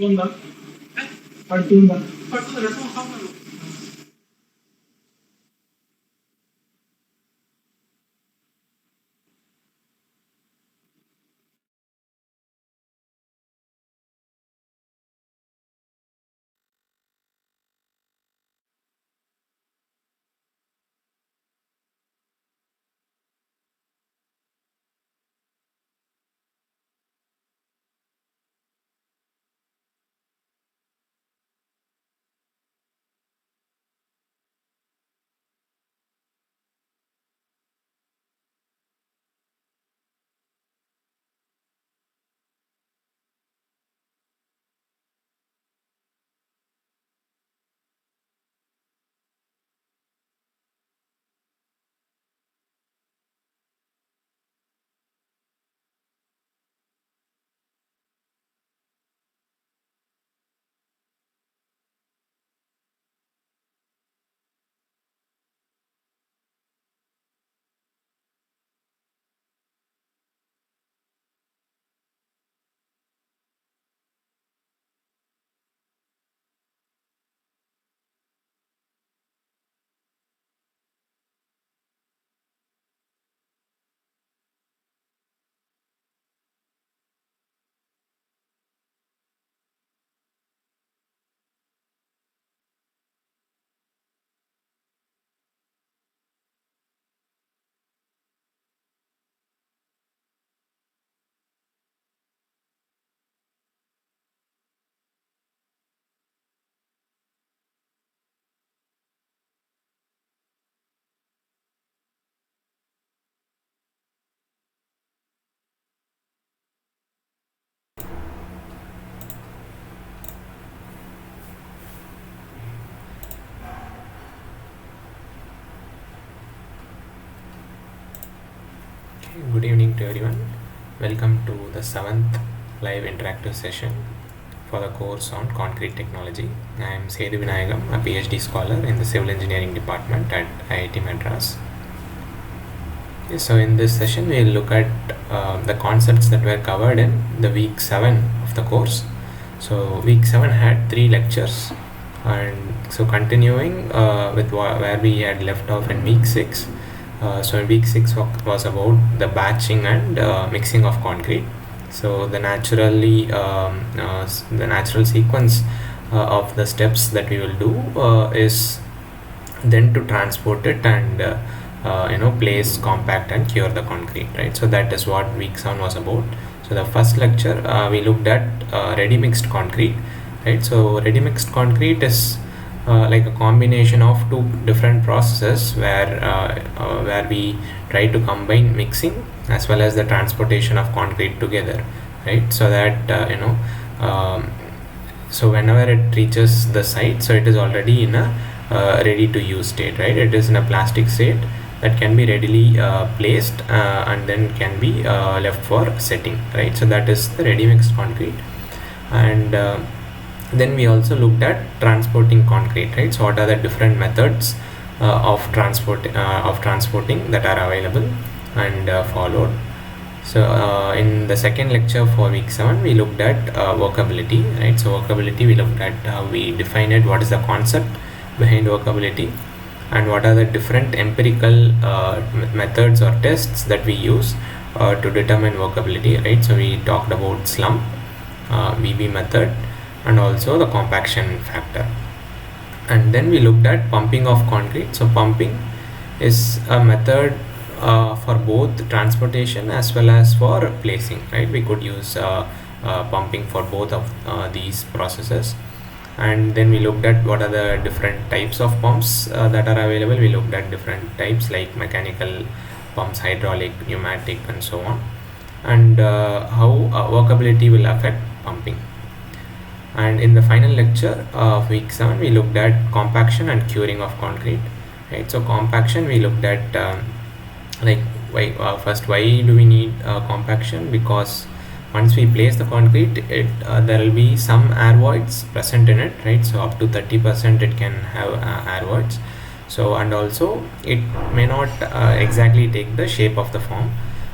ఉందా పడుతుందా Good evening to everyone. Welcome to the 7th live interactive session for the course on concrete technology. I am Sedu Vinayagam, a PhD scholar in the Civil Engineering Department at IIT Madras. So in this session we will look at the concepts that were covered in the week 7 of the course. So week 7 had 3 lectures, and so continuing with where we had left off in week 6. So in week 6 was about the batching and mixing of concrete. So the natural sequence of the steps that we will do is then to transport it and place, compact and cure the concrete, right? So that is what week 7 was about. So the first lecture we looked at ready mixed concrete, right? So ready mixed concrete is like a combination of two different processes where we try to combine mixing as well as the transportation of concrete together, right? So that so whenever it reaches the site, so it is already in a ready to use state, right? It is in a plastic state that can be readily placed and then can be left for setting, right? So that is the ready mixed concrete. And then we also looked at transporting concrete, right? So what are the different methods of transporting that are available and followed. So in the second lecture for week 7 we looked at workability, right? So workability, we looked at how we define it, what is the concept behind workability, and what are the different empirical methods or tests that we use to determine workability, right? So we talked about slump, VB method, and also the compaction factor. And then we looked at pumping of concrete. So pumping is a method for both transportation as well as for placing, right? We could use pumping for both of these processes. And then we looked at what are the different types of pumps that are available. We looked at different types like mechanical pumps, hydraulic, pneumatic, and so on, and how workability will affect pumping. And in the final lecture of week 7 we looked at compaction and curing of concrete, right? So compaction, we looked at why do we need compaction? Because once we place the concrete, there will be some air voids present in it, right? So up to 30% it can have air voids. So and also it may not exactly take the shape of the form.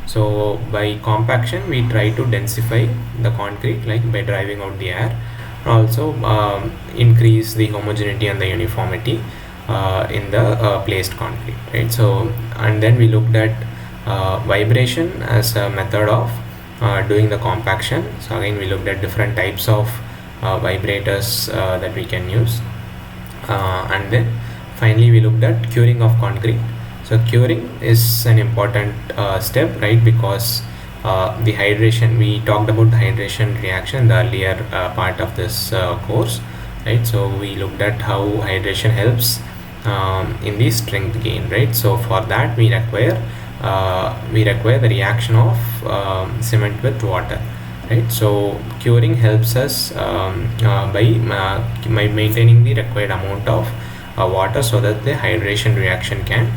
So by compaction we try to densify the concrete, like by driving out the air, also increase the homogeneity and the uniformity in the placed concrete, right? So, and then we looked at vibration as a method of doing the compaction. So again, we looked at different types of vibrators that we can use, and then finally we looked at curing of concrete. So curing is an important step, right? Because the hydration, we talked about the hydration reaction in the earlier part of this course, right? So we looked at how hydration helps in the strength gain, right? So for that we require the reaction of cement with water, right? So curing helps us by maintaining the required amount of water, so that the hydration reaction can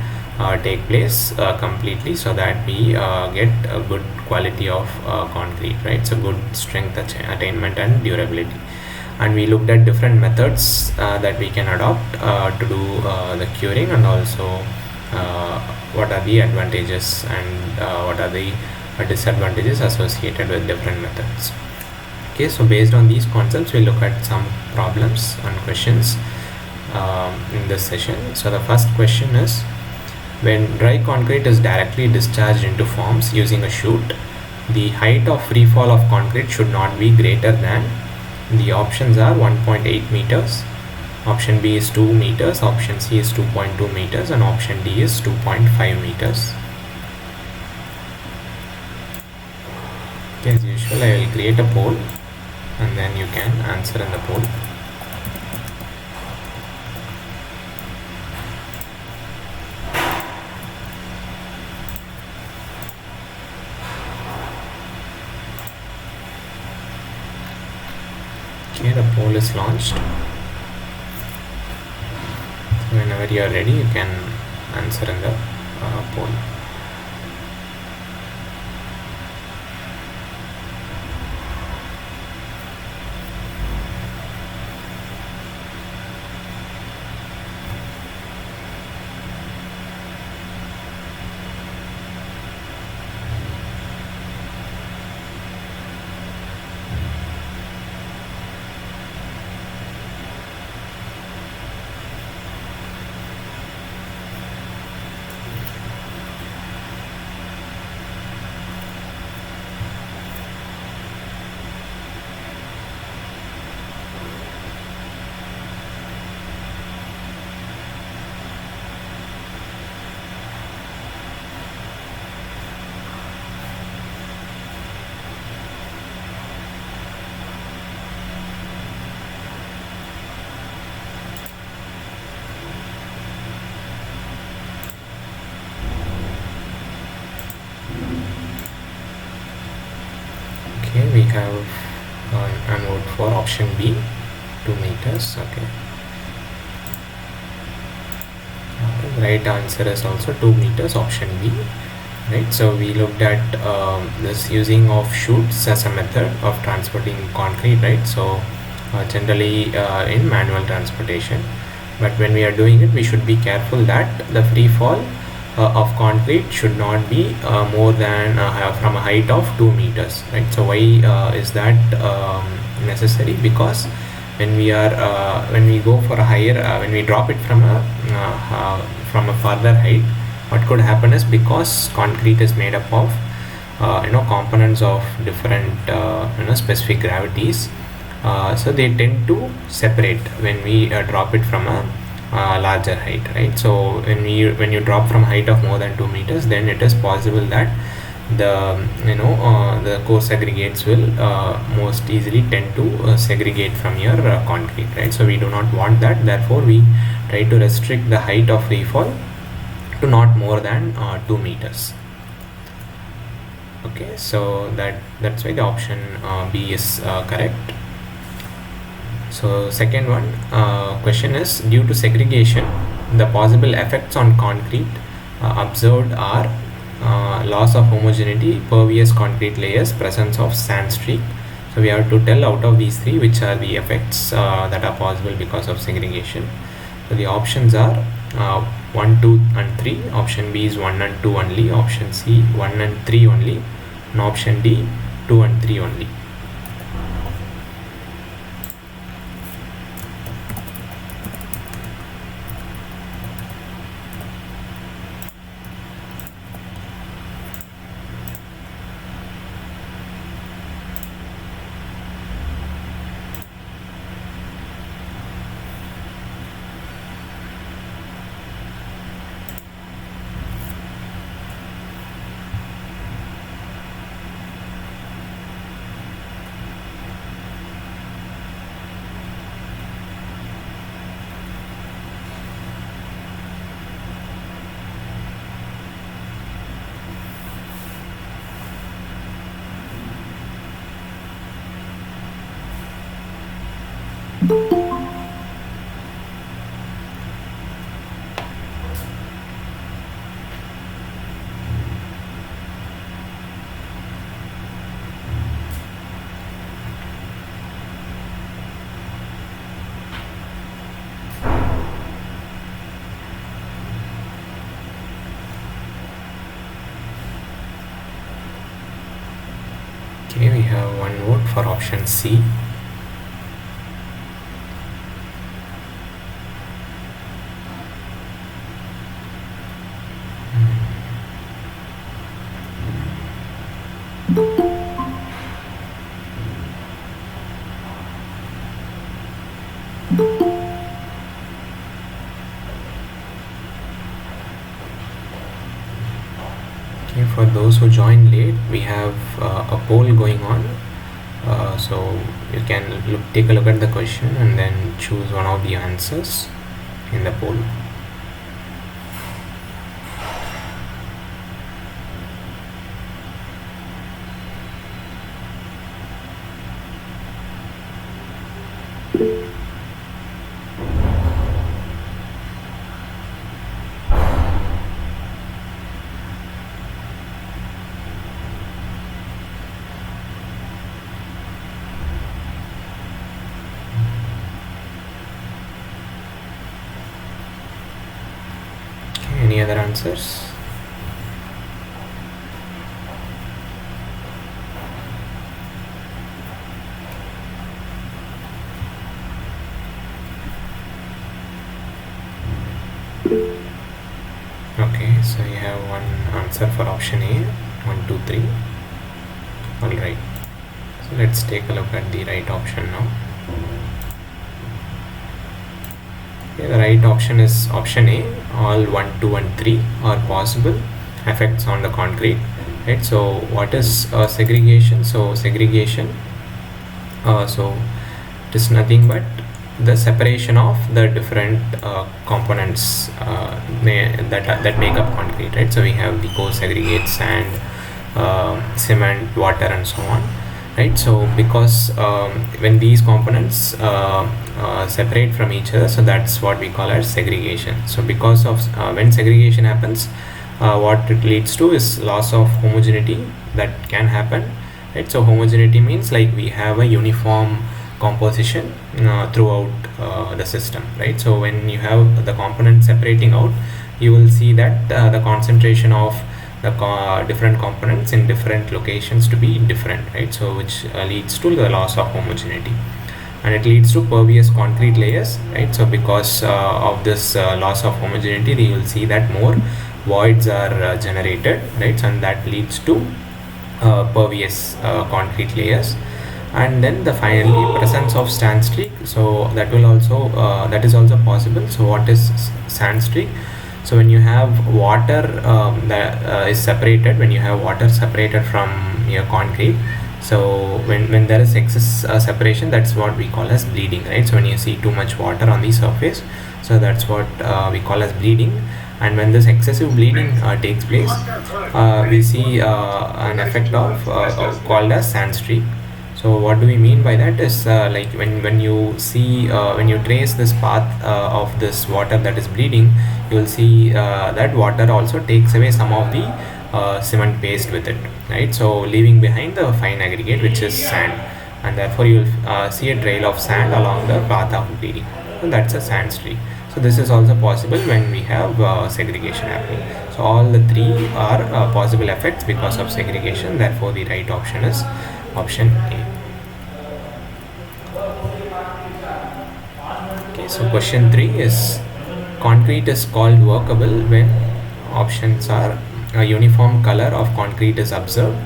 take place completely, so that we get a good quality of concrete, right? So good strength attainment and durability. And we looked at different methods that we can adopt to do the curing, and also what are the advantages and what are the disadvantages associated with different methods. Okay, so based on these concepts, we look at some problems and questions in this session. So the first question is, when dry concrete is directly discharged into forms using a chute, the height of free fall of concrete should not be greater than, the options are 1.8 meters, option B is 2 meters, option C is 2.2 meters, and option D is 2.5 meters. Okay, as usual, I will create a poll and then you can answer in the poll. Okay, the poll is launched. Whenever you are ready, you can answer in the poll. Okay, we have an vote for option B, 2 meters. Okay. The right answer is also 2 meters, option B. Right. So we looked at this using of chutes as a method of transporting concrete. Right. So generally in manual transportation, but when we are doing it, we should be careful that the free fall of concrete should not be more than from a height of 2 meters, right? So why is that necessary? Because when we go for a higher, when we drop it from a farther height, what could happen is, because concrete is made up of components of different specific gravities, so they tend to separate when we drop it from a larger height, right? So when you drop from a height of more than 2 meters, then it is possible that the coarse aggregates will most easily tend to segregate from your concrete, right? So we do not want that. Therefore we try to restrict the height of free fall to not more than 2 meters. Okay, so that's why the option B is correct. So second one question is, due to segregation, the possible effects on concrete observed are loss of homogeneity, pervious concrete layers, presence of sand streak. So we have to tell out of these three which are the effects that are possible because of segregation. So the options are 1, 2 and 3. Option B is 1 and 2 only, option C 1 and 3 only, and option D 2 and 3 only. Okay, we have one vote for option C. Okay, for those who joined late, we have a poll going on. So you can take a look at the question and then choose one of the answers in the poll. Okay, any other answers? Okay, so you have one answer for option A, 1, 2, 3. Alright, so let's take a look at the right option now. Okay, the right option is option A. All 1, 2 and 3 are possible effects on the concrete. Right, so what is segregation? So segregation, so it is nothing but the separation of the different components that make up concrete, right? So we have the coarse aggregate, sand, cement, water, and so on, right? So because when these components separate from each other, so that's what we call as segregation. So because of when segregation happens, what it leads to is loss of homogeneity that can happen, right? So homogeneity means like we have a uniform composition throughout the system, right? So when you have the components separating out, you will see that the concentration of the different components in different locations to be different, right? So which leads to the loss of homogeneity, and it leads to pervious concrete layers, right? So because of this loss of homogeneity, you will see that more voids are generated, right? And that leads to pervious concrete layers. And then the finally presence of sand streak, so that will also that is also possible. So what is sand streak? So when you have water that is separated, when you have water separated from your concrete, so when there is excess separation, that's what we call as bleeding, right? So when you see too much water on the surface, so that's what we call as bleeding. And when this excessive bleeding takes place, we see an effect of called as sand streak. So what do we mean by that is like when you see when you trace this path of this water that is bleeding, you will see that water also takes away some of the cement paste with it, right? So leaving behind the fine aggregate, which is sand, and therefore you will see a trail of sand along the path of bleeding. So that's a sand streak. So this is also possible when we have segregation happening. So all the three are possible effects because of segregation. Therefore the right option is option A. Okay, so question 3 is concrete is called workable when options are a uniform color of concrete is observed,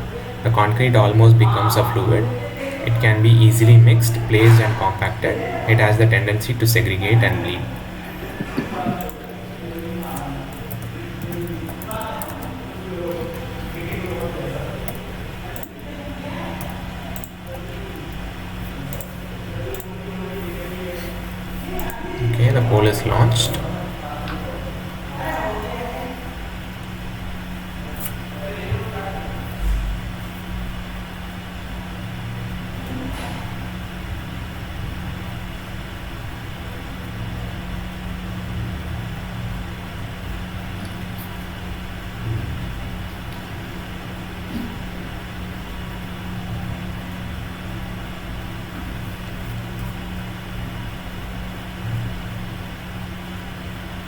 the concrete almost becomes a fluid, it can be easily mixed, placed and compacted, it has the tendency to segregate and bleed. Okay, the poll is launched.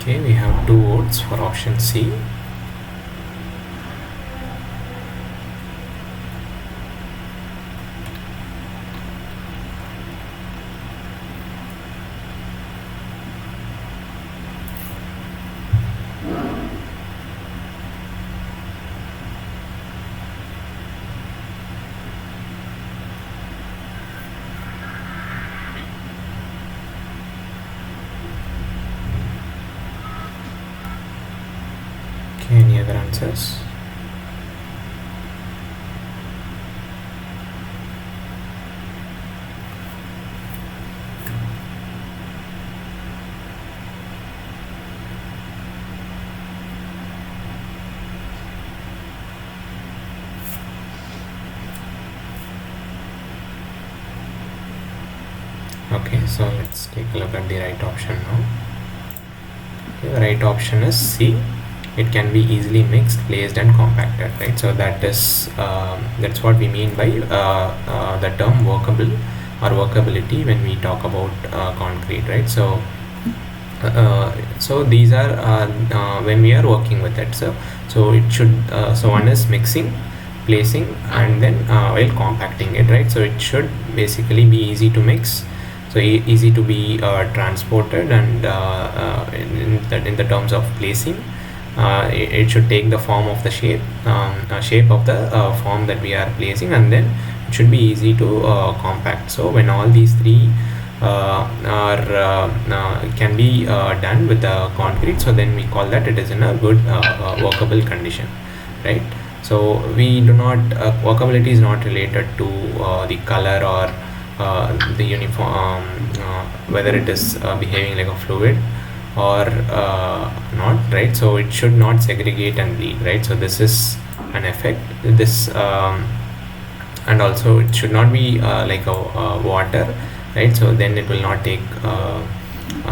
Okay, we have 2 votes for option C. Okay, any other answers? Okay, so let's take a look at the right option now. Okay, the right option is C. It can be easily mixed, placed, and compacted, right? So that's what we mean by the term workable or workability when we talk about concrete, right? So these are when we are working with it. So it should so one is mixing, placing, and then while compacting it, right? So it should basically be easy to mix, so easy to be transported, and in the terms of placing, it should take the form of the shape of the form that we are placing, and then it should be easy to compact. So when all these three can be done with the concrete, so then we call that it is in a good workable condition, right? So we do not workability is not related to the color or the uniform, whether it is behaving like a fluid or not, right? So it should not segregate and bleed, right? So this is an effect, this and also it should not be like a water, right? So then it will not take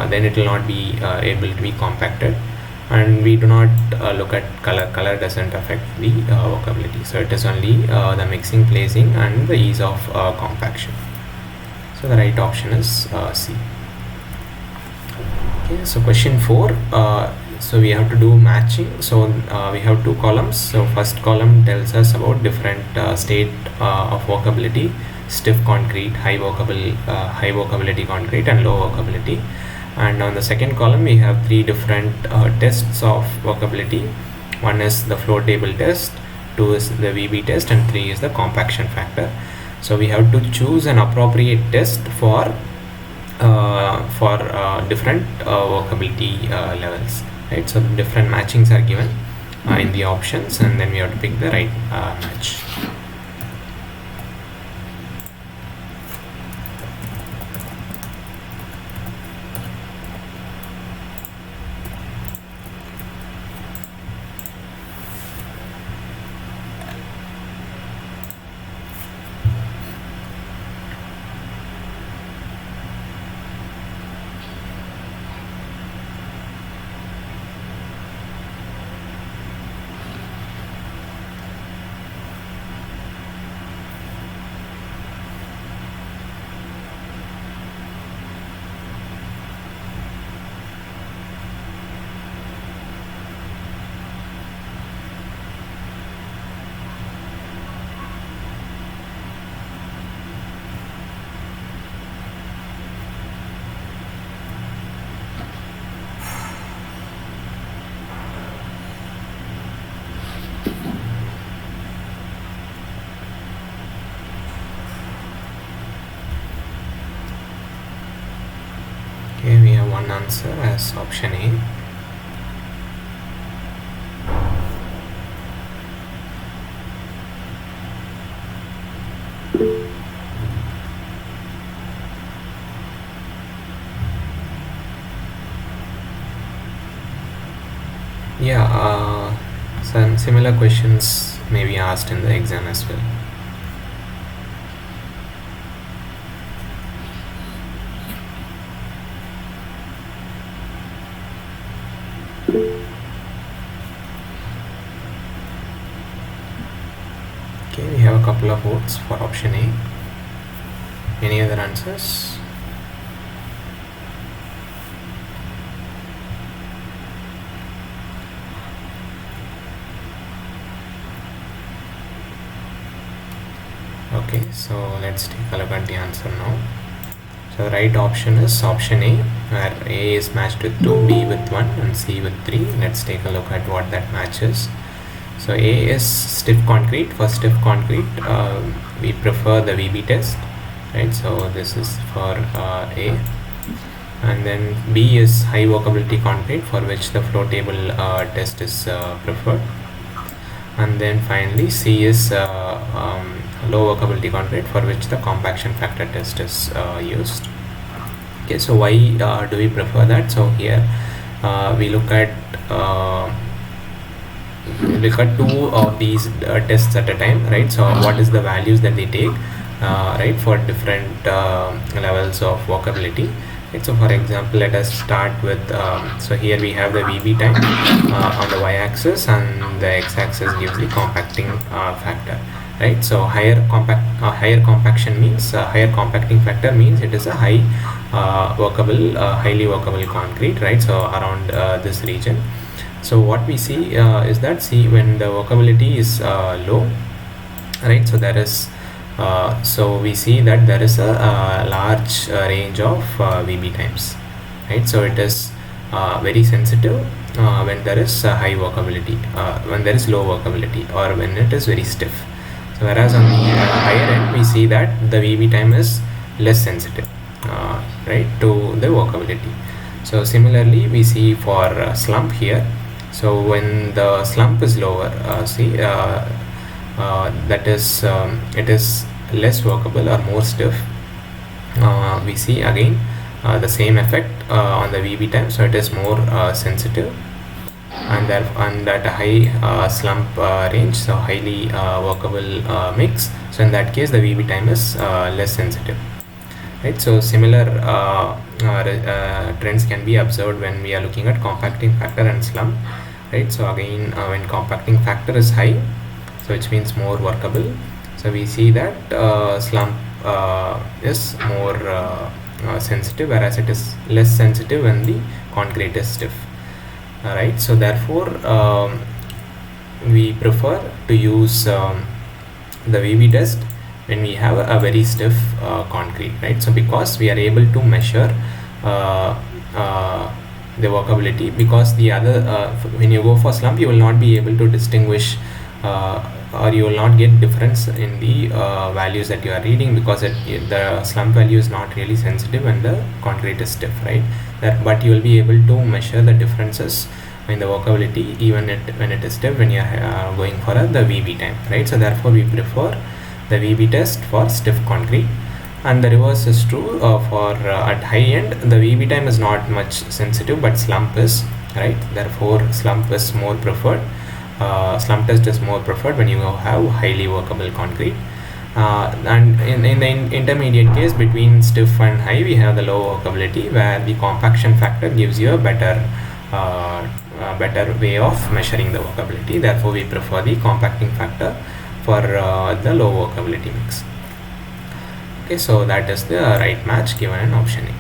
then it will not be able to be compacted. And we do not look at color doesn't affect the workability, so it is only the mixing, placing, and the ease of compaction. So the right option is C. Okay, so question 4, so we have to do matching. So we have 2 columns. So first column tells us about different state of workability: stiff concrete, high workability concrete, and low workability. And on the second column we have 3 different tests of workability. One is the floor table test, 2 is the VB test, and 3 is the compaction factor. So we have to choose an appropriate test for different workability levels, right? So different matchings are given in the options, and then we have to pick the right match. Okay, we have one answer as option A. Yeah, some similar questions may be asked in the exam as well. Okay, we have a couple of votes for option A. Any other answers? Okay, so let's take a look at the answer now. So the right option is option A, where A is matched with 2, B with 1 and C with 3. Let's take a look at what that matches. So A is stiff concrete. For stiff concrete, we prefer the VB test, right? So this is for A. And then B is high workability concrete, for which the flow table test is preferred. And then finally C is low workability concrete, for which the compaction factor test is used. Okay, so why do we prefer that? So here we look at two of these tests at a time, right? So what is the values that they take, right, for different levels of workability, right? So for example, let us start with so here we have the VB time on the y-axis, and the x-axis gives the compacting factor, right? So higher compaction means higher compacting factor means it is a highly workable concrete, right? So around this region. So what we see is that, see, when the workability is low, right, so there is so we see that there is a large range of VB times, right? So it is very sensitive when there is high workability, when there is low workability, or when it is very stiff. So whereas on the higher end, we see that the VB time is less sensitive, right, to the workability. So similarly, we see for slump here. So when the slump is lower, see that is it is less workable or more stiff. We see again the same effect on the VB time, so it is more sensitive, and at a high slump range, so highly workable mix. So in that case, the VB time is less sensitive, right? So similar trends can be observed when we are looking at compacting factor and slump, right? So again, when compacting factor is high, so which means more workable, so we see that slump is more sensitive, whereas it is less sensitive when the concrete is stiff, right? So therefore we prefer to use the VB test when we have a very stiff concrete, right? So because we are able to measure the workability, because the other when you go for slump, you will not be able to distinguish or you will not get difference in the values that you are reading, because the slump value is not really sensitive when the concrete is stiff, right? But you will be able to measure the differences in the workability even when it is stiff, when you are going for the VB time, right? So therefore we prefer the VB test for stiff concrete. And the reverse is true for at high end, the VB time is not much sensitive, but slump is, right? Therefore slump is more preferred. Slump test is more preferred when you have highly workable concrete. And in the intermediate case, between stiff and high, we have the low workability, where the compaction factor gives you a better way of measuring the workability. Therefore we prefer the compacting factor for the low workability mix. Okay, so that is the right match given in option A.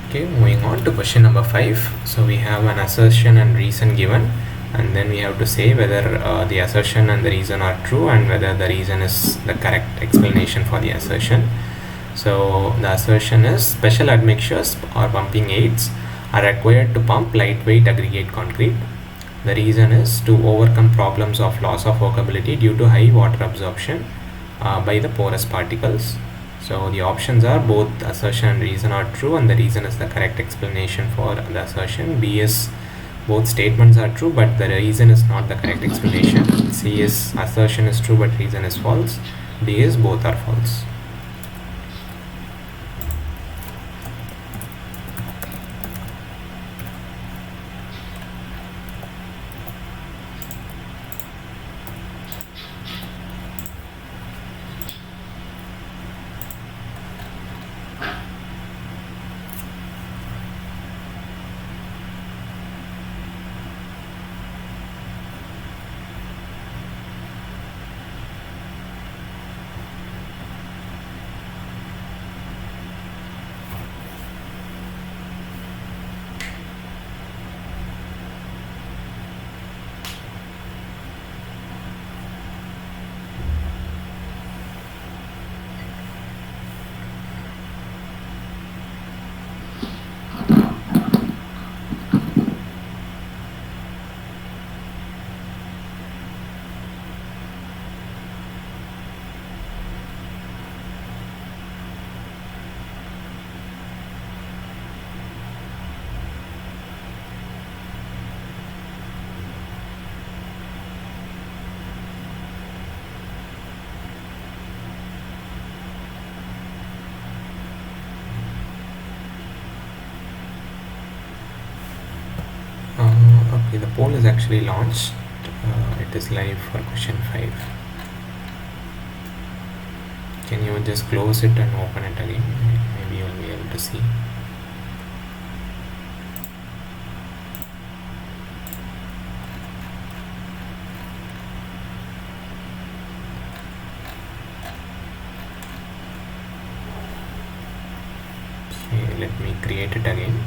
Okay, moving on to question number 5. So we have an assertion and reason given, and then we have to say whether the assertion and the reason are true, and whether the reason is the correct explanation for the assertion. So the assertion is special admixtures or pumping aids are required to pump lightweight aggregate concrete. The reason is to overcome problems of loss of workability due to high water absorption by the porous particles. So the options are both assertion and reason are true, and the reason is the correct explanation for the assertion. B is both statements are true, but the reason is not the correct explanation. C is assertion is true, but reason is false. D is both are false. Okay, the poll is actually launched. It is live for question 5. Can you just close it and open it again? Maybe you'll be able to see. Okay, let me create it again.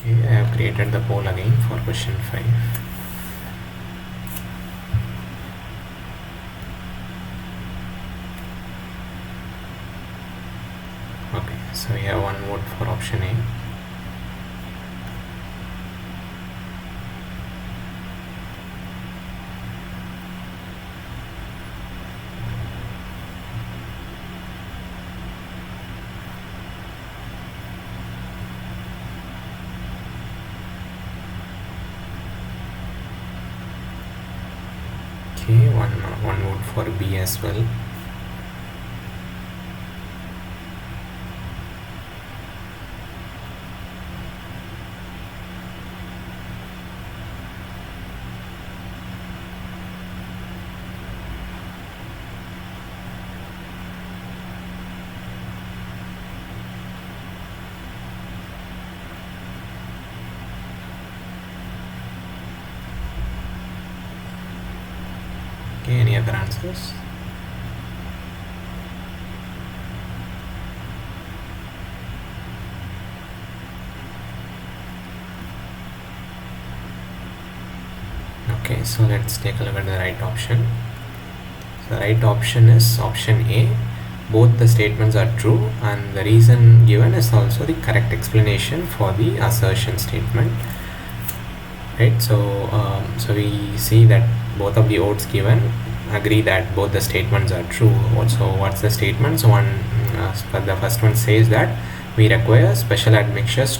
Okay, I have created the poll again for question 5. Okay, so we have one vote for option A. Okay, one vote for B as well. Okay, any other answers? Okay, so let's take a look at the right option. So the right option is option A. Both the statements are true, and the reason given is also the correct explanation for the assertion statement. Right, so we see that both of the votes given agree that both the statements are true. Also, what's the statements? The first one says that we require special admixtures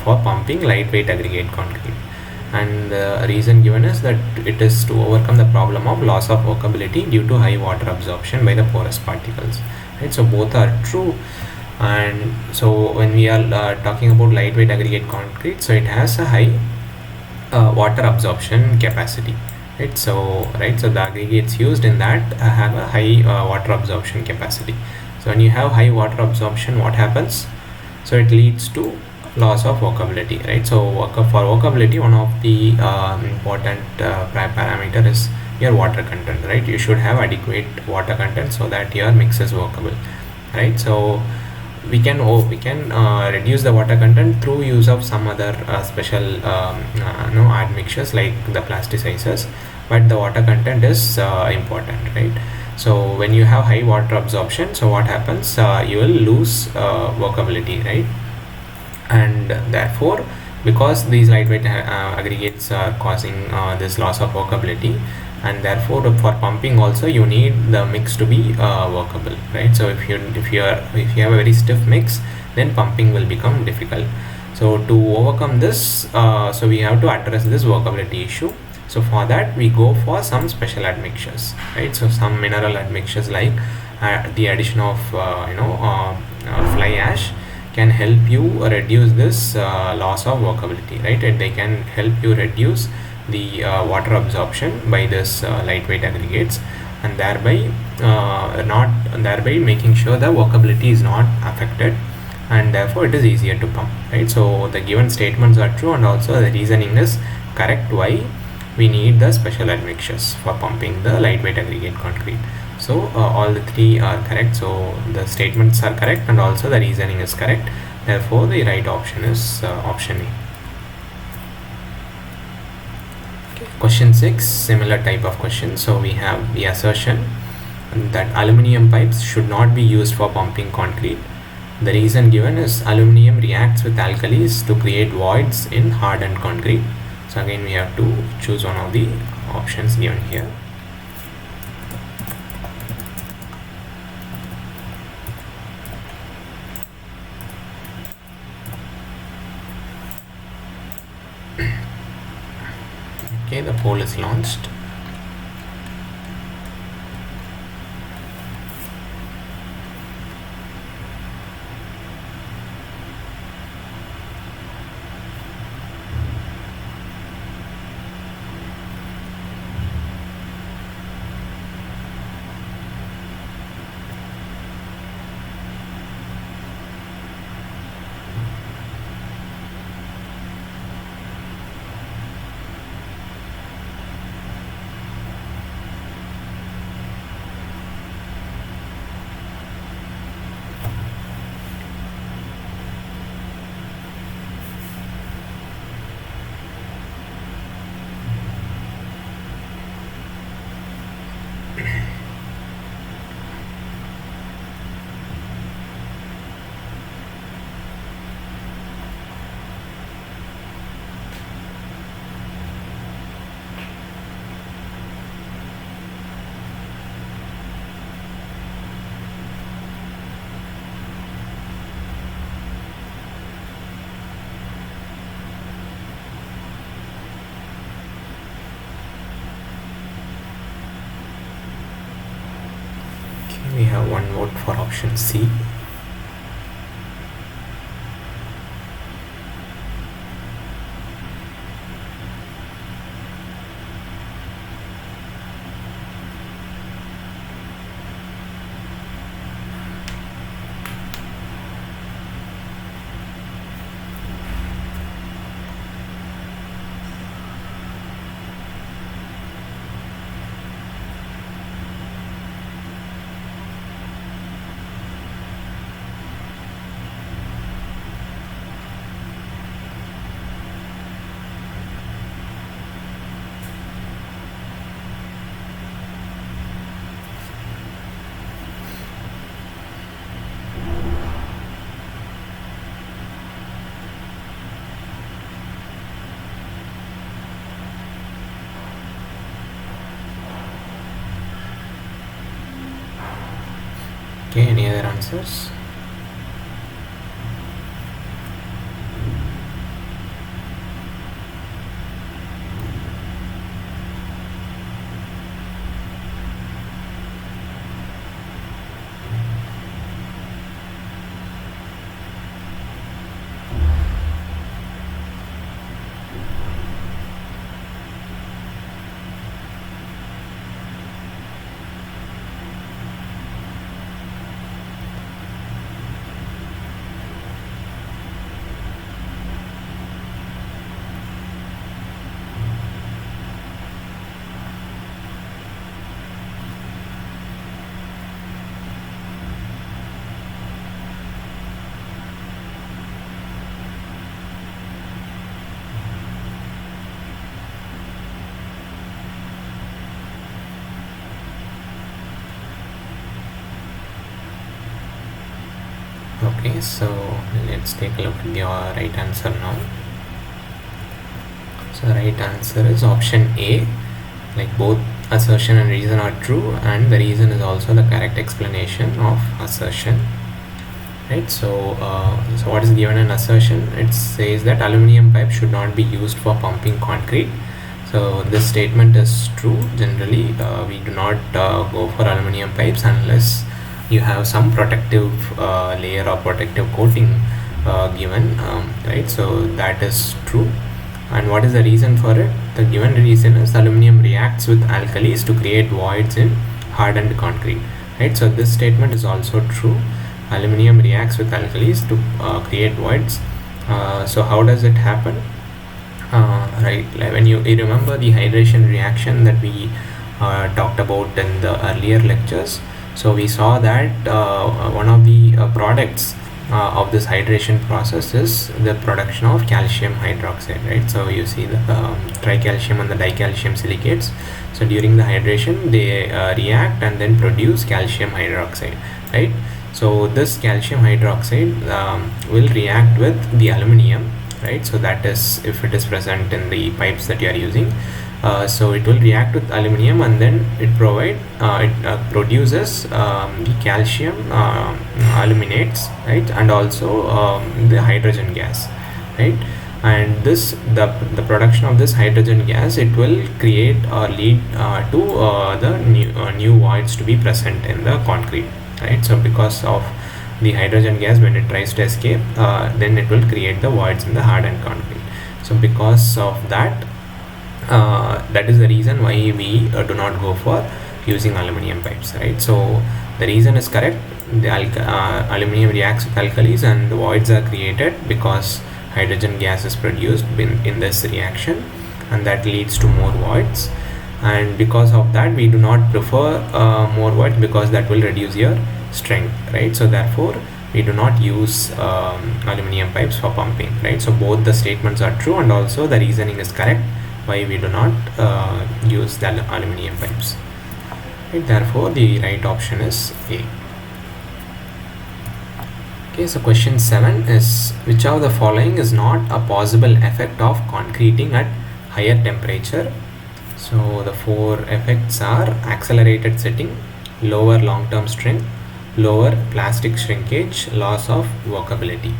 for pumping lightweight aggregate concrete, and the reason given is that it is to overcome the problem of loss of workability due to high water absorption by the porous particles. Right, so both are true. And so when we are talking about lightweight aggregate concrete, so it has a high water absorption capacity. Right, so the aggregates used in that have a high water absorption capacity. So when you have high water absorption, what happens? So it leads to loss of workability, right? So for workability, one of the important parameter is your water content, right? You should have adequate water content so that your mix is workable, right? So we can reduce the water content through use of some other special admixtures like the plasticizers, but the water content is important, right? So when you have high water absorption, so what happens? You will lose workability, right? And therefore, because these lightweight aggregates are causing this loss of workability, and therefore for pumping also you need the mix to be workable, right? So if you have a very stiff mix, then pumping will become difficult. So to overcome this, so we have to address this workability issue. So for that we go for some special admixtures, right? So some mineral admixtures like the addition of fly ash can help you reduce this loss of workability, right? And they can help you reduce the water absorption by this lightweight aggregates, and thereby making sure the workability is not affected, and therefore it is easier to pump, right? So the given statements are true, and also the reasoning is correct why we need the special admixtures for pumping the lightweight aggregate concrete. So all the three are correct. So the statements are correct, and also the reasoning is correct. Therefore the right option is option A. Okay. Question 6, similar type of question. So we have the assertion that aluminum pipes should not be used for pumping concrete. The reason given is aluminum reacts with alkalis to create voids in hardened concrete. So again we have to choose one of the options given here. Okay, the poll is launched. We have one vote for option C. Okay, any other answers? Okay, so let's take a look at your right answer now. So the right answer is option A, like both assertion and reason are true, and the reason is also the correct explanation of assertion. Right, so what is given in assertion? It says that aluminum pipe should not be used for pumping concrete. So this statement is true. Generally, we do not go for aluminum pipes unless you have some protective layer or protective coating given, right? So that is true. And what is the reason for it? The given reason is aluminum reacts with alkalis to create voids in hardened concrete, right? So this statement is also true. Aluminum reacts with alkalis to create voids. So how does it happen? Right, like when you remember the hydration reaction that we talked about in the earlier lectures, so we saw that one of the products of this hydration process is the production of calcium hydroxide, right? So you see the tricalcium and the dicalcium silicates. So during the hydration they react and then produce calcium hydroxide, right? So this calcium hydroxide will react with the aluminum, right? So that is if it is present in the pipes that you are using. So it will react with aluminum and then it produces the calcium aluminates, right? And also the hydrogen gas, right? and the production of this hydrogen gas, it will create or lead to the new voids to be present in the concrete, right? So because of the hydrogen gas, when it tries to escape, then it will create the voids in the hardened concrete. So because of that, that is the reason why we do not go for using aluminum pipes, right? So the reason is correct. The aluminum reacts with alkalis and the voids are created because hydrogen gas is produced in this reaction, and that leads to more voids. And because of that, we do not prefer more voids, because that will reduce your strength, right? So therefore we do not use aluminum pipes for pumping, right? So both the statements are true, and also the reasoning is correct why we do not use the aluminum pipes, right? Therefore the right option is A. Okay, so question 7 is, which of the following is not a possible effect of concreting at higher temperature? So the 4 effects are accelerated setting, lower long-term strength, lower plastic shrinkage, loss of workability.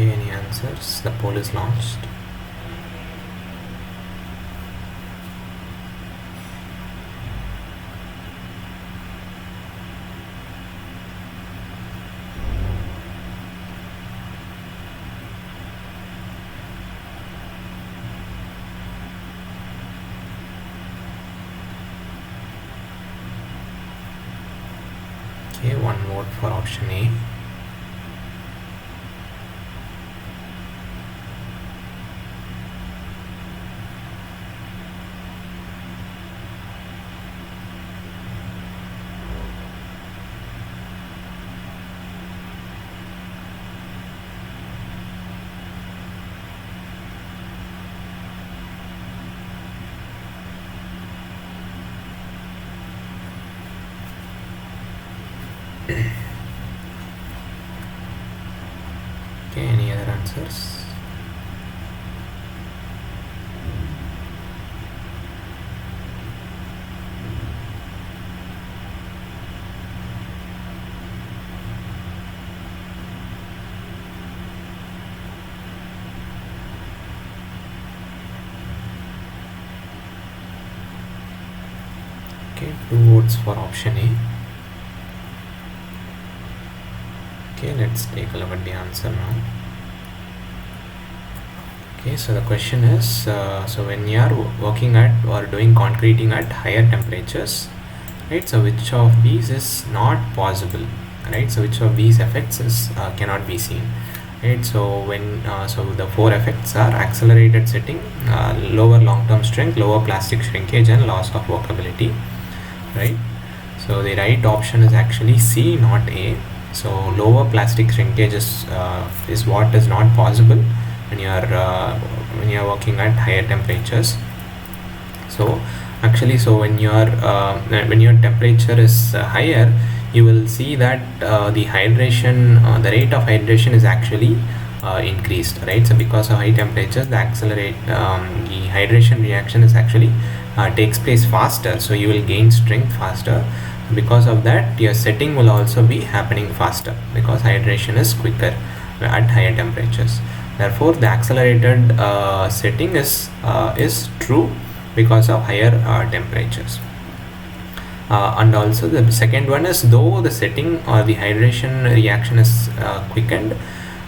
Okay, any answers? The poll is launched. Okay, one vote for option A. Okay, any other answers? Okay, 2 votes for option A. Okay, let's take a look at the answer now. Okay, so the question is, so when you are working at or doing concreting at higher temperatures, right, so which of these is not possible, right? So which of these effects is cannot be seen, right? So when so the 4 effects are accelerated setting, lower long-term strength, lower plastic shrinkage, and loss of workability, right? So the right option is actually C, not A. So lower plastic shrinkage is what is not possible when you are working at higher temperatures. So actually, so when your temperature is higher, you will see that the hydration, the rate of hydration is actually increased, right? So because of high temperatures, the hydration reaction is actually takes place faster, so you will gain strength faster. Because of that, your setting will also be happening faster, because hydration is quicker at higher temperatures. Therefore the accelerated setting is true because of higher temperatures. And also the second one is, though the setting or the hydration reaction is quickened,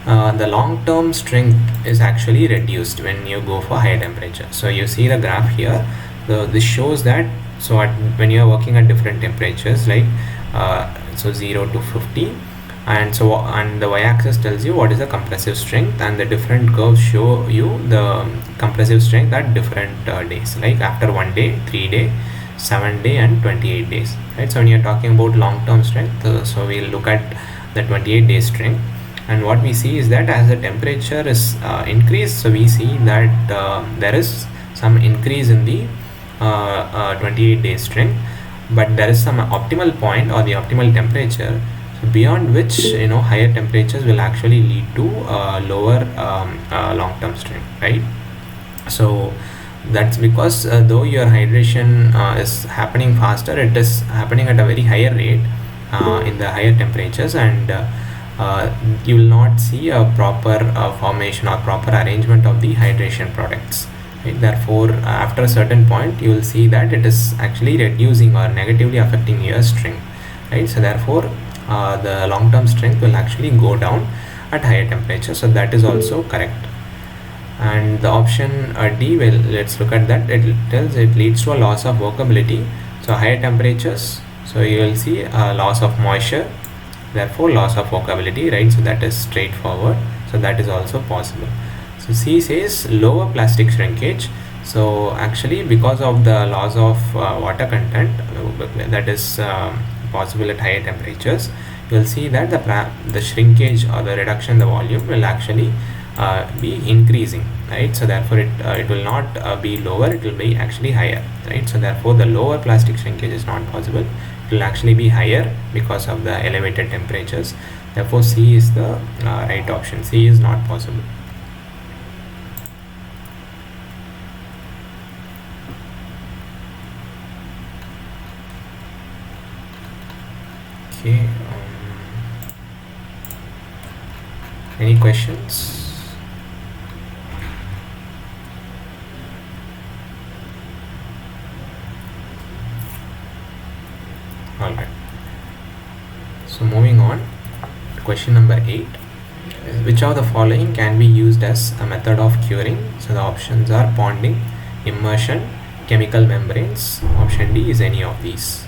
the long-term strength is actually reduced when you go for higher temperature. So you see the graph here. This shows that when you are working at different temperatures, like 0 to 50, and the y-axis tells you what is the compressive strength, and the different curves show you the compressive strength at different days, like after 1 day, 3 day, 7 day, and 28 days, right? So when you're talking about long-term strength, so we'll look at the 28-day strength, and what we see is that as the temperature is increased, so we see that there is some increase in the 28-day strength, but there is some optimal point or the optimal temperature, so beyond which higher temperatures will actually lead to lower long-term strength, right? So that's because though your hydration is happening faster, it is happening at a very higher rate in the higher temperatures, and you will not see a proper formation or proper arrangement of the hydration products, right? Therefore, after a certain point, you will see that it is actually reducing or negatively affecting your strength, right? So therefore, the long-term strength will actually go down at higher temperature. So that is also correct. And the option D, well, let's look at that. It tells it leads to a loss of workability. So higher temperatures, so you will see a loss of moisture, therefore loss of workability, right? So that is straightforward. So that is also possible. So C says lower plastic shrinkage. So actually, because of the loss of water content that is possible at higher temperatures, you will see that the shrinkage or the reduction in the volume will actually be increasing, right? So therefore it will not be lower, it will be actually higher, right? So therefore the lower plastic shrinkage is not possible, it will actually be higher because of the elevated temperatures. Therefore C is the right option. C is not possible. Okay, any questions? Alright, so moving on, question number 8. Which of the following can be used as a method of curing? So the options are ponding, immersion, chemical membranes. Option D is any of these.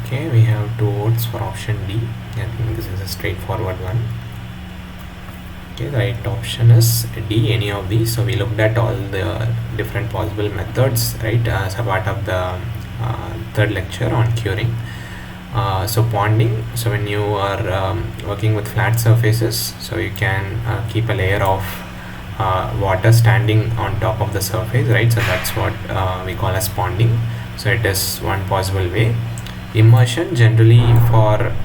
Okay, we have 2 votes for option D. I think this is a straightforward one. Okay, the right option is D, any of these. So we looked at all the different possible methods, right, as a part of the third lecture on curing. So ponding, so when you are working with flat surfaces, so you can keep a layer of water standing on top of the surface, right? So that's what we call as ponding. So it is one possible way. Immersion, generally for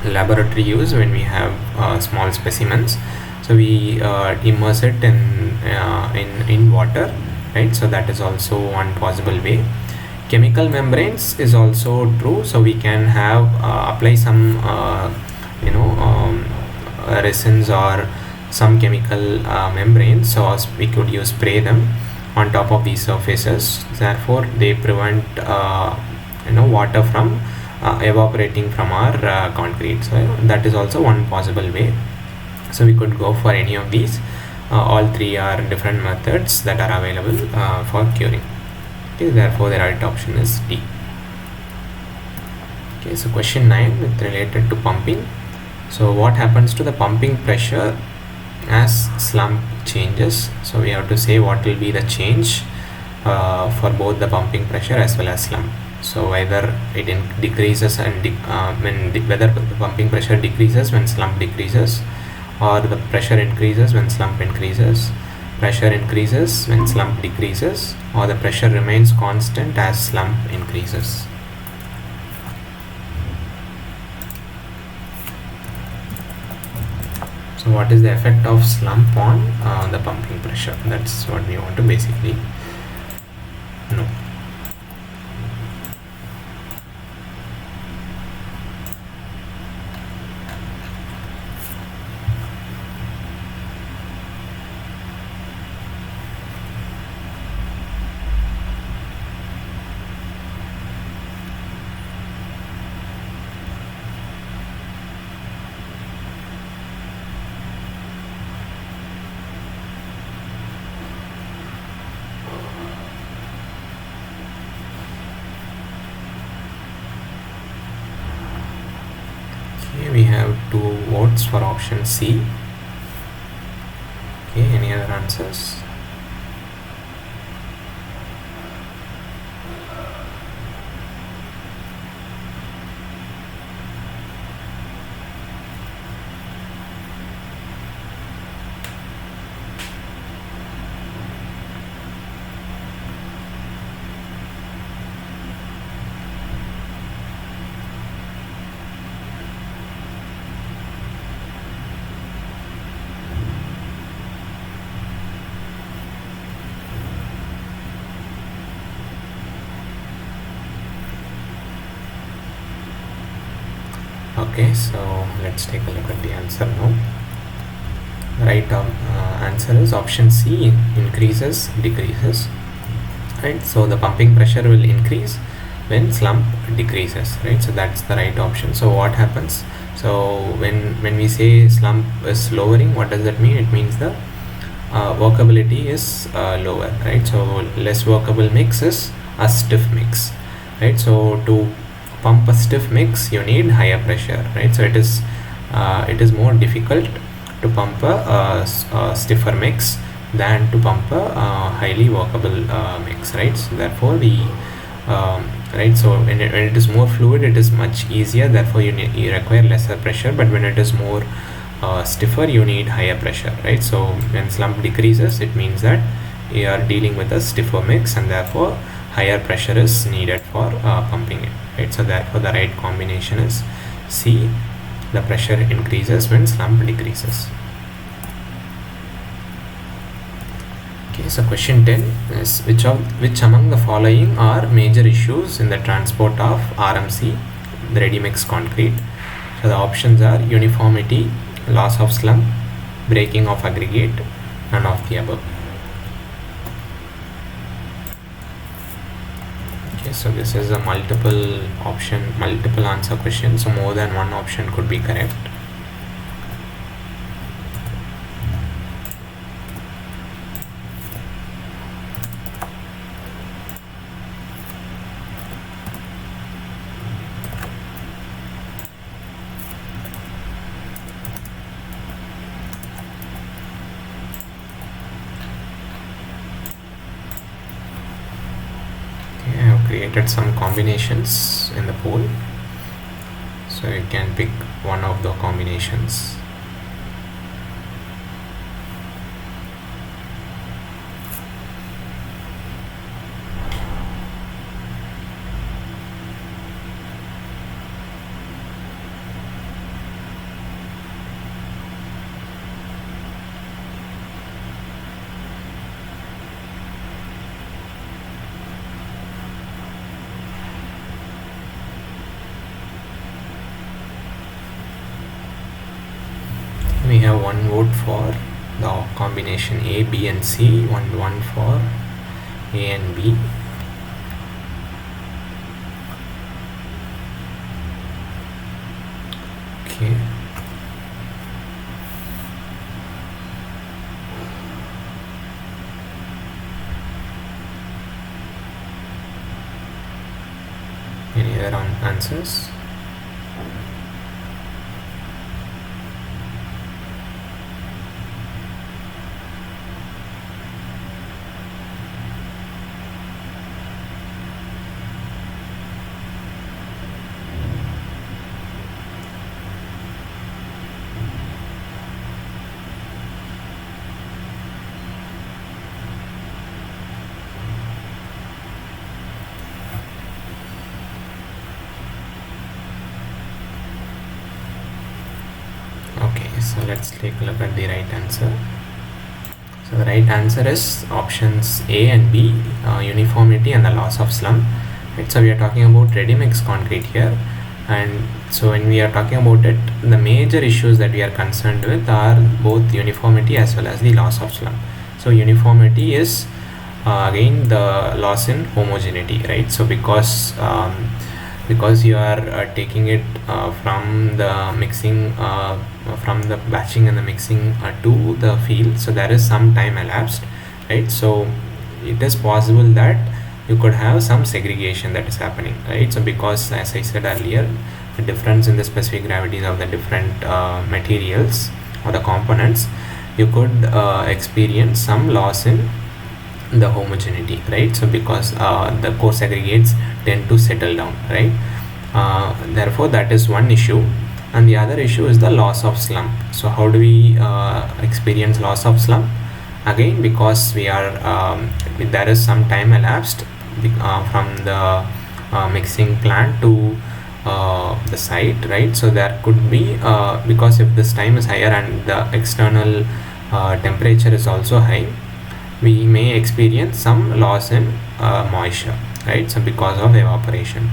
laboratory use, when we have small specimens, so we immerse it in water, right? So that is also one possible way. Chemical membranes is also true, so we can have apply some resins or some chemical membranes, so we could use spray them on top of these surfaces, therefore they prevent water from evaporating from our concrete. So that is also one possible way. So we could go for any of these. All 3 are different methods that are available for curing. Okay, therefore the right option is D. Okay, so question 9 with related to pumping. So what happens to the pumping pressure as slump changes? So we have to say what will be the change for both the pumping pressure as well as slump. So whether it decreases and whether the pumping pressure decreases when slump decreases, or the pressure increases when slump increases, pressure increases when slump decreases, or the pressure remains constant as slump increases. So what is the effect of slump on the pumping pressure? That's what we want to basically know. Okay, we have 2 votes for option C. Okay, any other answers? Okay, so let's take a look at the answer now. Right answer is option C, increases, decreases. Right, so the pumping pressure will increase when slump decreases, right? So that's the right option. So what happens? So when we say slump is lowering, what does that mean? It means the workability is lower, right? So less workable mix is a stiff mix, right? So to pump a stiff mix, you need higher pressure, right? So it is more difficult to pump a stiffer mix than to pump a highly workable mix, right? So therefore we right, so when it is more fluid, it is much easier, therefore you require lesser pressure. But when it is more stiffer, you need higher pressure, right? So when slump decreases, it means that you are dealing with a stiffer mix, and therefore higher pressure is needed for pumping it, right? So therefore the right combination is C, the pressure increases when slump decreases. Okay, so question 10 is which among the following are major issues in the transport of RMC, the ready mix concrete? So the options are uniformity, loss of slump, breaking of aggregate, none of the above. Okay, so this is a multiple answer question, so more than one option could be correct. Created some combinations in the pool, so you can pick one of the combinations. We have one vote for the combination A, B and C, one for A and B. Okay. Any other answers? let's take a look at the right answer. So the right answer is options A and B, uniformity and the loss of slump. Right, so we are talking about ready mix concrete here, and so when we are talking about it, the major issues that we are concerned with are both uniformity as well as the loss of slump. So uniformity is again the loss in homogeneity, right? So because you are taking it from the mixing from the batching and the mixing to the field, so there is some time elapsed, right? So it is possible that you could have some segregation that is happening, right? So because, as I said earlier, the difference in the specific gravities of the different materials or the components, you could experience some loss in the homogeneity, right? So because the coarse aggregates tend to settle down, right? Therefore that is one issue, and the other issue is the loss of slump. So how do we experience loss of slump? Again, because we are there is some time elapsed from the mixing plant to the site, right? So there could be because if this time is higher and the external temperature is also high, we may experience some loss in moisture, right? So because of evaporation,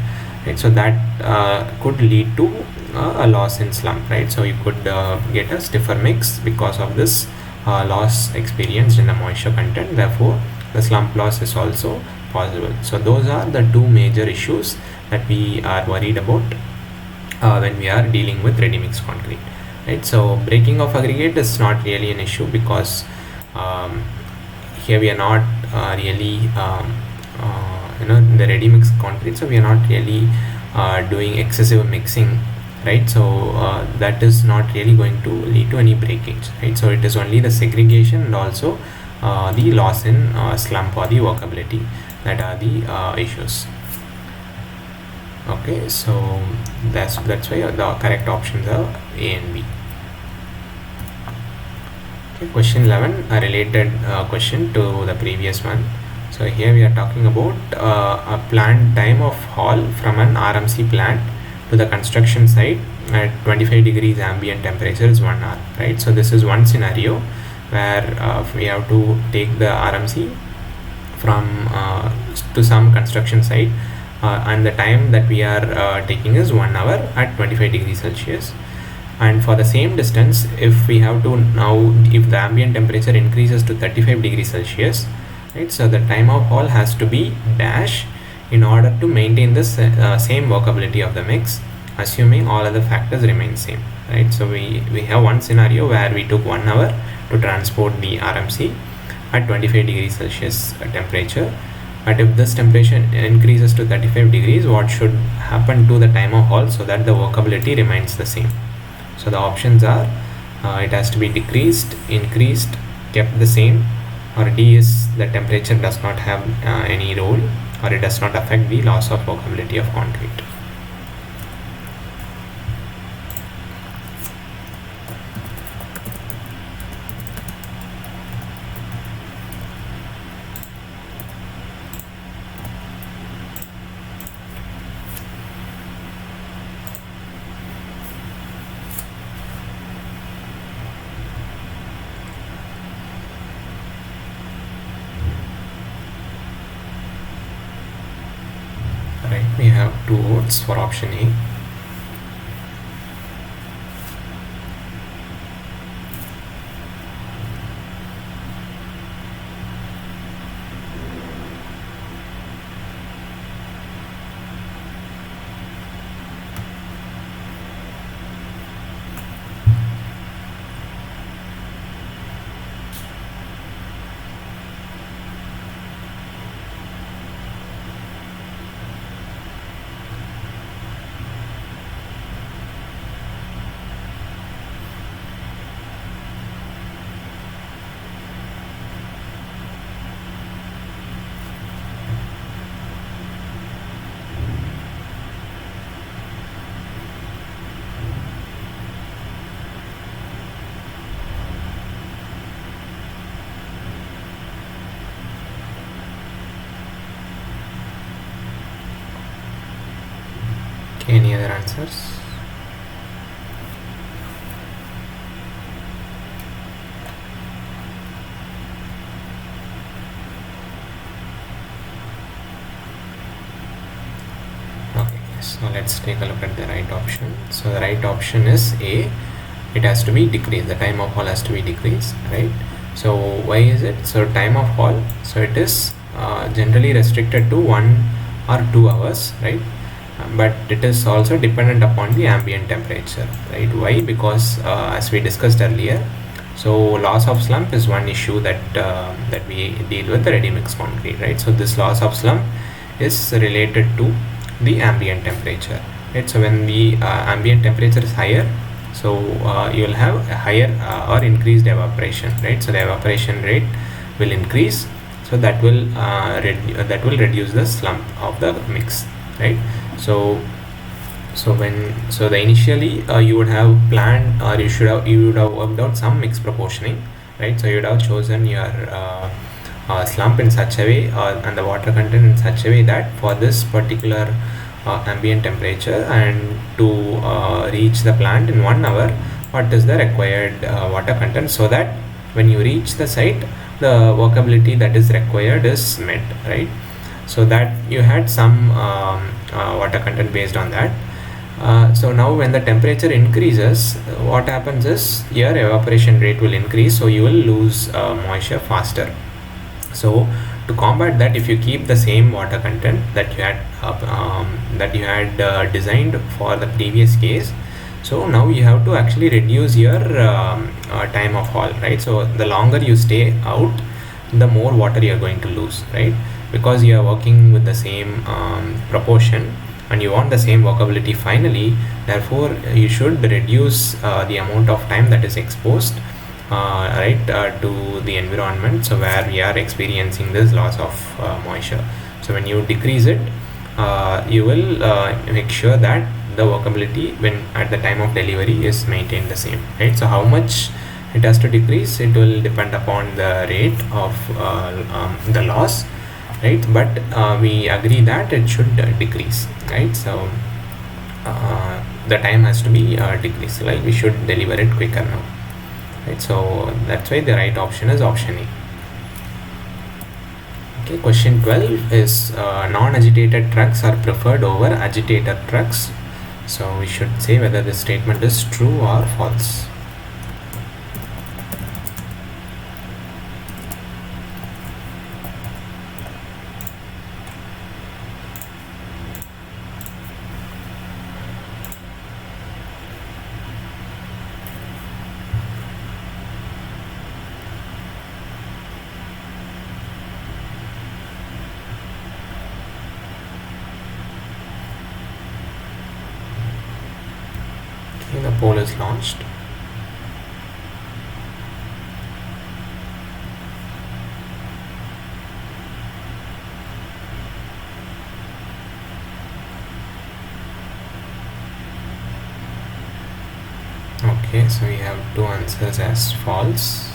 right? So that could lead to a loss in slump, right? So you could get a stiffer mix because of this loss experienced in the moisture content. Therefore the slump loss is also possible. So those are the two major issues that we are worried about when we are dealing with ready mix concrete, right? So breaking of aggregate is not really an issue because here we are not really in the ready mix concrete, so we are not really doing excessive mixing, right? So that is not really going to lead to any breakage, right? So it is only the segregation and also the loss in slump or the workability that are the issues. Okay, so that's why the correct options are A and B. Okay, question 11, a related question to the previous one. So here we are talking about a planned time of haul from an RMC plant to the construction site at 25 degrees ambient temperature is 1 hour, right? So this is one scenario where we have to take the RMC from to some construction site and the time that we are taking is 1 hour at 25 degrees Celsius. And for the same distance, if we have to now, if the ambient temperature increases to 35 degrees Celsius, right, so the time of haul has to be dash in order to maintain this same workability of the mix, assuming all other factors remain same, right? So we have one scenario where we took 1 hour to transport the RMC at 25 degrees Celsius temperature, but if this temperature increases to 35 degrees, what should happen to the time of haul so that the workability remains the same? So the options are it has to be decreased, increased, kept the same, or D is the temperature does not have any role, or it does not affect the loss of workability of concrete. Right, we have 2 votes for option A. Any other answers? So let's take a look at the right option. So the right option is A. It has to be decreased. The time of fall has to be decreased, right? So why is it? So time of fall, so it is generally restricted to 1 or 2 hours, right? But it is also dependent upon the ambient temperature, right? Why? Because as we discussed earlier, so loss of slump is one issue that we deal with the ready mix concrete, right? So this loss of slump is related to the ambient temperature, right? So when the ambient temperature is higher, so you will have a higher or increased evaporation, right? So the evaporation rate will increase, so that will reduce the slump of the mix, right? So the initially you would have planned, or you would have worked out some mix proportioning, right? So you would have chosen your slump in such a way, and the water content in such a way that for this particular ambient temperature, and to reach the plant in 1 hour, what is the required water content, so that when you reach the site, the workability that is required is met, right? So that you had some water content based on that. So now when the temperature increases, what happens is your evaporation rate will increase, so you will lose moisture faster. So to combat that, if you keep the same water content that you had designed for the previous case, so now you have to actually reduce your time of haul, right? So the longer you stay out, the more water you are going to lose, right? Because you are working with the same proportion, and you want the same workability finally. Therefore you should reduce the amount of time that is exposed to the environment, so where we are experiencing this loss of moisture. So when you decrease it, you will make sure that the workability when at the time of delivery is maintained the same, right? So how much it has to decrease, it will depend upon the rate of the loss, right? But we agree that it should decrease, right? So the time has to be decreased, like we should deliver it quicker now, right? So that's why the right option is option A. Okay, question 12 is non-agitated trucks are preferred over agitated trucks. So we should say whether this statement is true or false. The poll is launched. Okay, so we have two answers as false.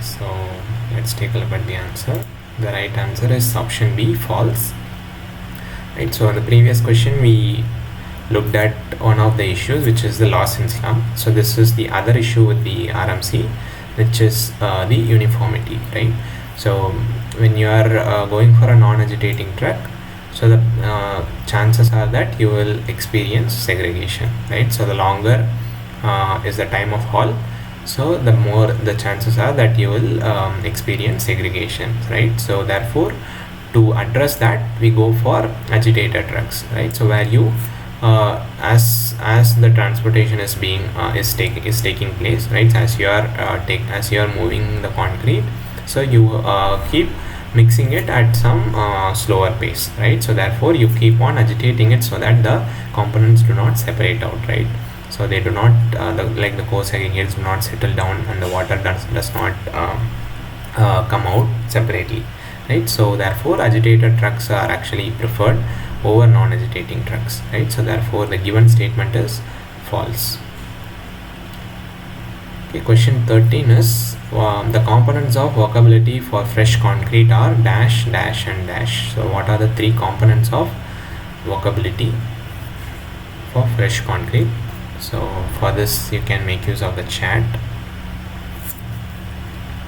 So let's take a look at the answer. The right answer is option B, false, right? So in the previous question we looked at one of the issues, which is the loss in slump. So this is the other issue with the RMC, which is the uniformity, right? So when you are going for a non-agitating truck, so the chances are that you will experience segregation, right? So the longer is the time of haul, so the more the chances are that you will experience segregation, right? So therefore to address that, we go for agitated trucks, right? So where you as the transportation is being is taking place, right? As you are moving the concrete, so you keep mixing it at some slower pace, right? So therefore you keep on agitating it so that the components do not separate out, right? So they do not like the coarse aggregates do not settle down, and the water does not come out separately, right? So therefore agitated trucks are actually preferred over non-agitating trucks, right? So therefore the given statement is false. Okay, question 13 is the components of workability for fresh concrete are dash, dash and dash. So what are the three components of workability? for fresh concrete. So for this you can make use of the chat.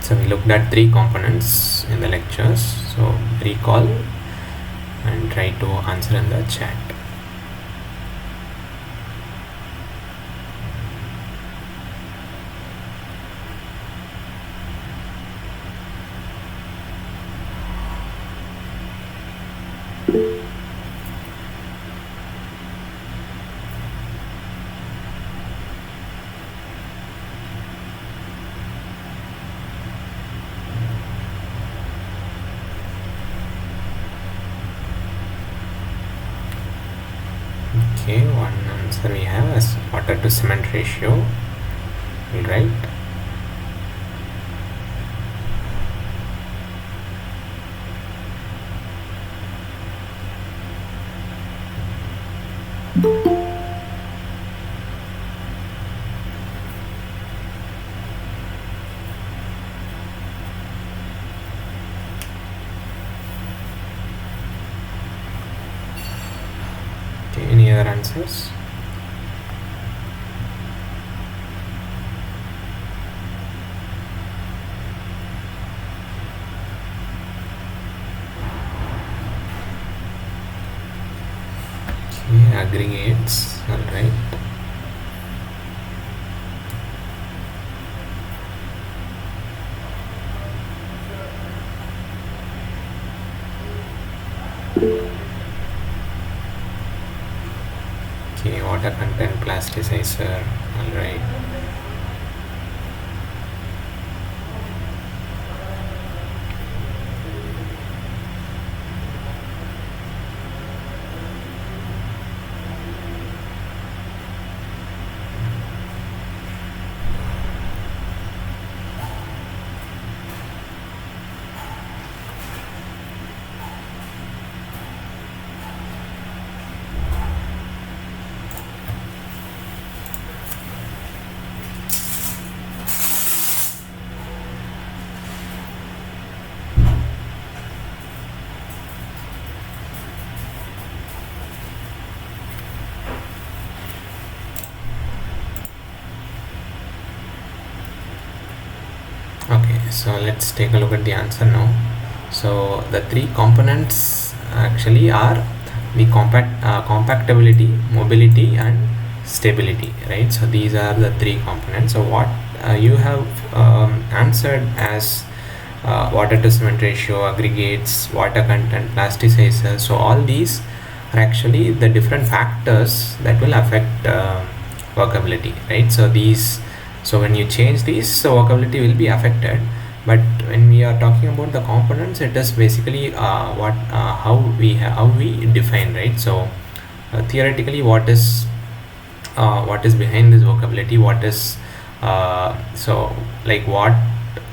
So we looked at 3 components in the lectures, so recall and try to answer in the chat. Okay, one answer we have as water to cement ratio. All right. Okay, any other answers? Okay, aggregates. All right. Okay, water content plasticizer. All right. Okay, so let's take a look at the answer now. So the 3 components actually are the compactability, mobility and stability, right? So these are the 3 components. So what you have answered as water to cement ratio, aggregates, water content, plasticizer. So all these are actually the different factors that will affect workability, right? So when you change these, so workability will be affected. But when we are talking about the components, it is basically how we define, right? So theoretically, what is behind this workability? What is so like what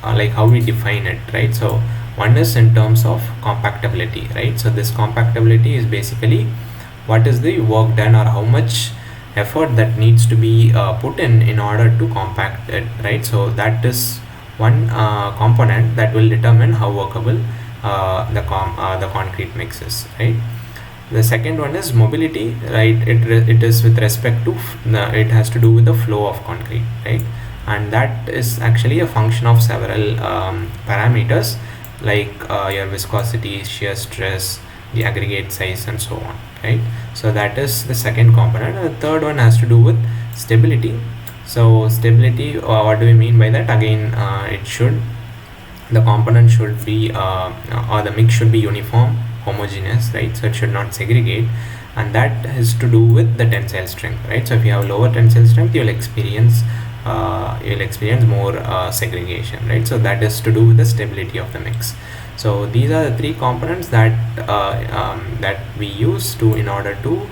like how we define it, right? So one is in terms of compactability, right? So this compactability is basically what is the work done or how much effort that needs to be put in order to compact it, right? So that is one component that will determine how workable the concrete mix is, right? The second one is mobility, right? It is with respect to it has to do with the flow of concrete, right? And that is actually a function of several parameters like your viscosity, shear stress, the aggregate size and so on, right? So that is the second component. The third one has to do with stability. So stability, what do we mean by that? Again, the component should be or the mix should be uniform, homogeneous, right? So it should not segregate, and that has to do with the tensile strength, right? So if you have lower tensile strength, you'll experience more segregation, right? So that is to do with the stability of the mix. So these are the 3 components that that we use to in order to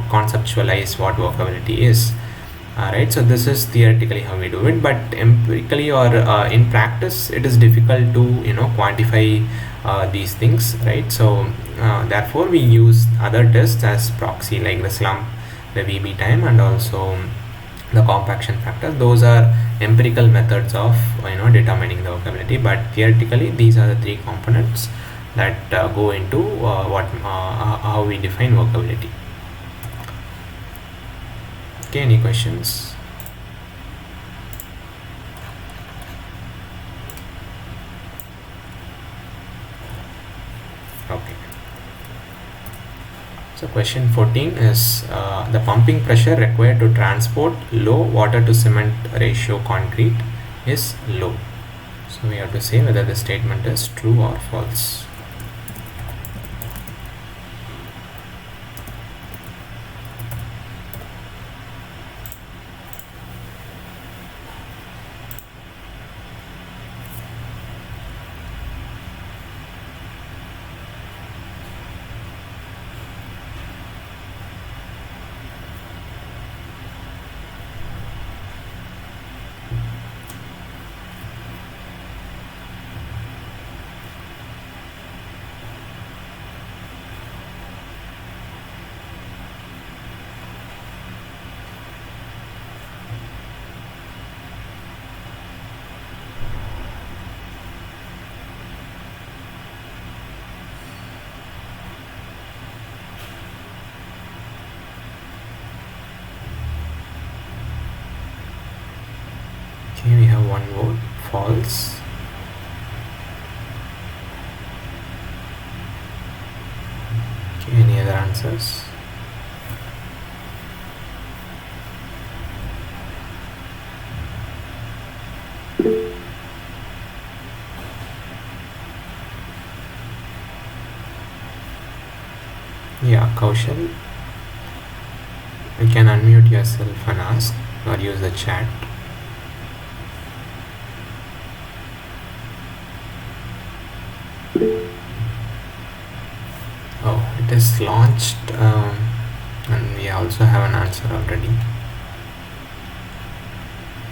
conceptualize what workability is. Right, so this is theoretically how we do it, but empirically or in practice it is difficult to quantify these things, right? So therefore we use other tests as proxy, like the slump, the VB time, and also the compaction factor. Those are empirical methods of determining the workability, but theoretically these are the 3 components that go into how we define workability. Okay, any questions? Okay. So question 14 is the pumping pressure required to transport low water to cement ratio concrete is low. So we have to say whether the statement is true or false. Okay, we have one vote, false. Okay, any other answers? Yeah, Kaushal, you can unmute yourself and ask or use the chat. Oh, it is launched and we also have an answer already.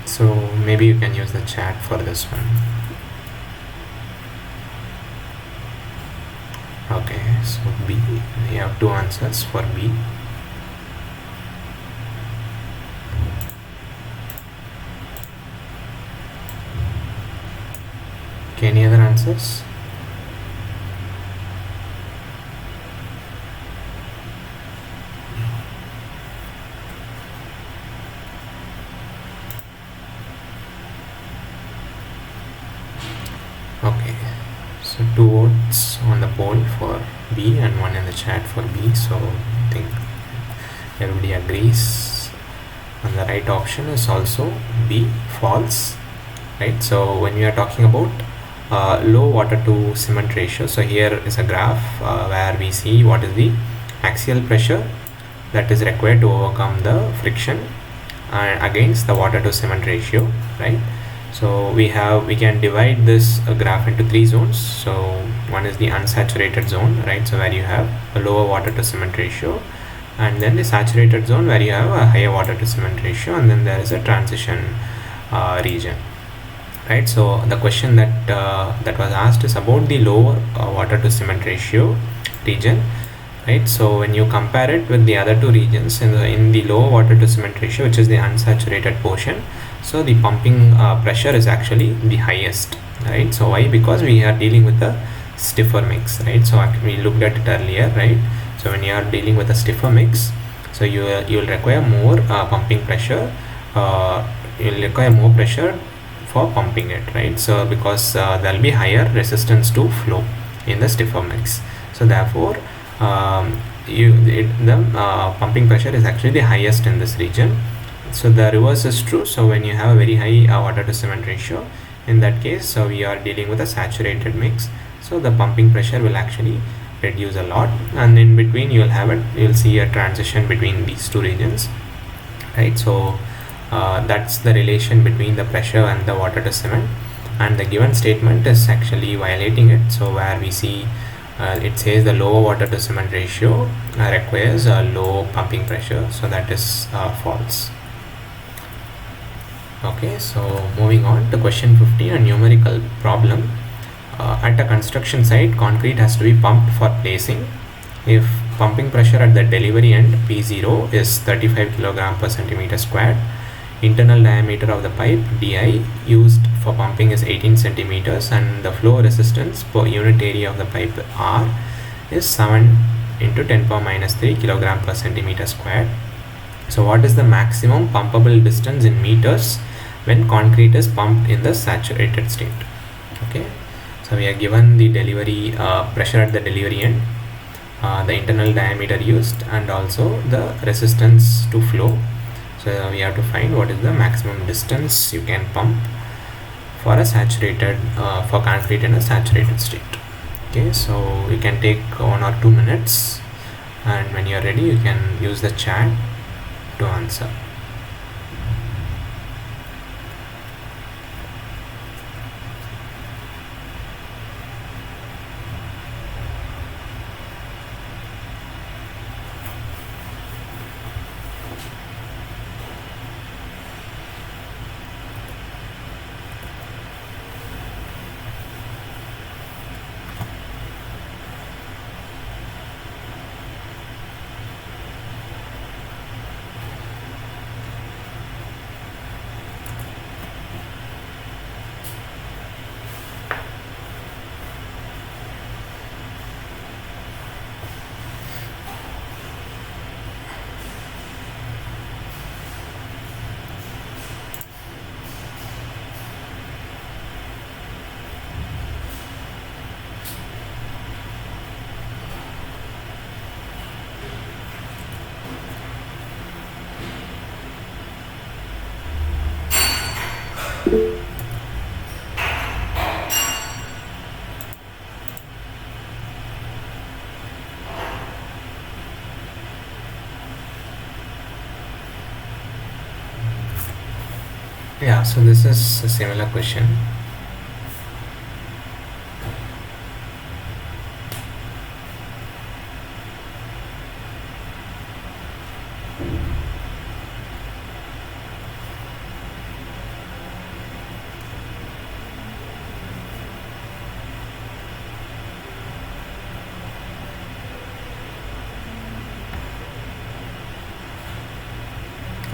So maybe you can use the chat for this one. Okay, so B, we have two answers for B. Okay, any other answers? Okay, so two votes on the poll for B and one in the chat for B. So I think everybody agrees. And the right option is also B, false. Right. So when we are talking about low water to cement ratio, so here is a graph where we see what is the axial pressure that is required to overcome the friction against the water to cement ratio, right? So we can divide this graph into three zones. So one is the unsaturated zone, right? So where you have a lower water to cement ratio, and then the saturated zone where you have a higher water to cement ratio, and then there is a transition region, right? So the question that was asked is about the lower water to cement ratio region, right? So when you compare it with the other two regions in the lower water to cement ratio, which is the unsaturated portion, so the pumping pressure is actually the highest, right? So why? Because we are dealing with a stiffer mix, right? So we looked at it earlier, right? So when you are dealing with a stiffer mix, so you will require more pumping pressure. You'll require more pressure for pumping it, right? So because there will be higher resistance to flow in the stiffer mix, so therefore the pumping pressure is actually the highest in this region. So the reverse is true. So when you have a very high water to cement ratio, in that case, so we are dealing with a saturated mix, so the pumping pressure will actually reduce a lot, and in between you'll see a transition between these two regions, right? So that's the relation between the pressure and the water to cement, and the given statement is actually violating it. So where we see it says the lower water to cement ratio requires a low pumping pressure, so that is false. Okay, so moving on to question 15, a numerical problem. At a construction site, concrete has to be pumped for placing. If pumping pressure at the delivery end P0 is 35 kg per centimeter squared, Internal diameter of the pipe di used for pumping is 18 centimeters, and the flow resistance per unit area of the pipe R is 7 into 10 power minus 3 kilogram per centimeter squared. So what is the maximum pumpable distance in meters when concrete is pumped in the saturated state? Okay, so we are given the delivery pressure at the delivery end, the internal diameter used, and also the resistance to flow. So we have to find what is the maximum distance you can pump for a saturated for concrete in a saturated state. Okay, so you can take 1 or 2 minutes, and when you are ready you can use the chat to answer. Yeah, so this is a similar question.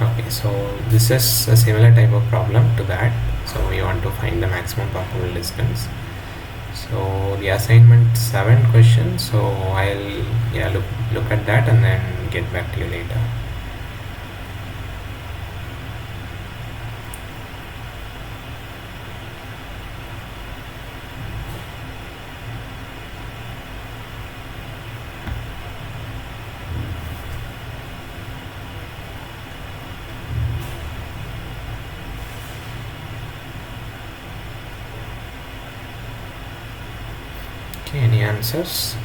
Okay, so this is a similar type of problem to that. So we want to find the maximum pumpable distance. So the assignment 7 question. So I'll look at that and then get back to you later. Okay, any answers?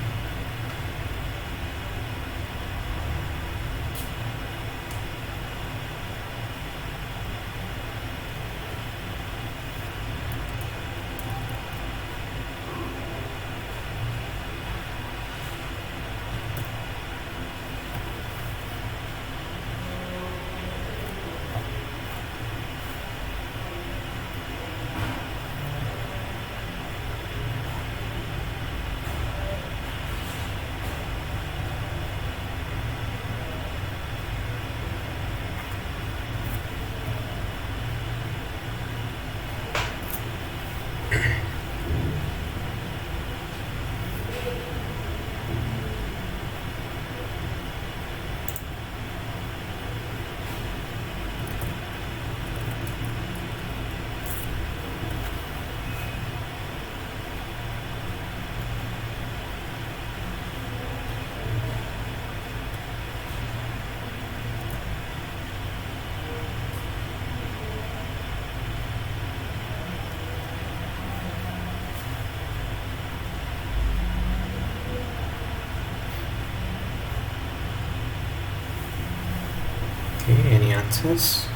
Okay, any answers?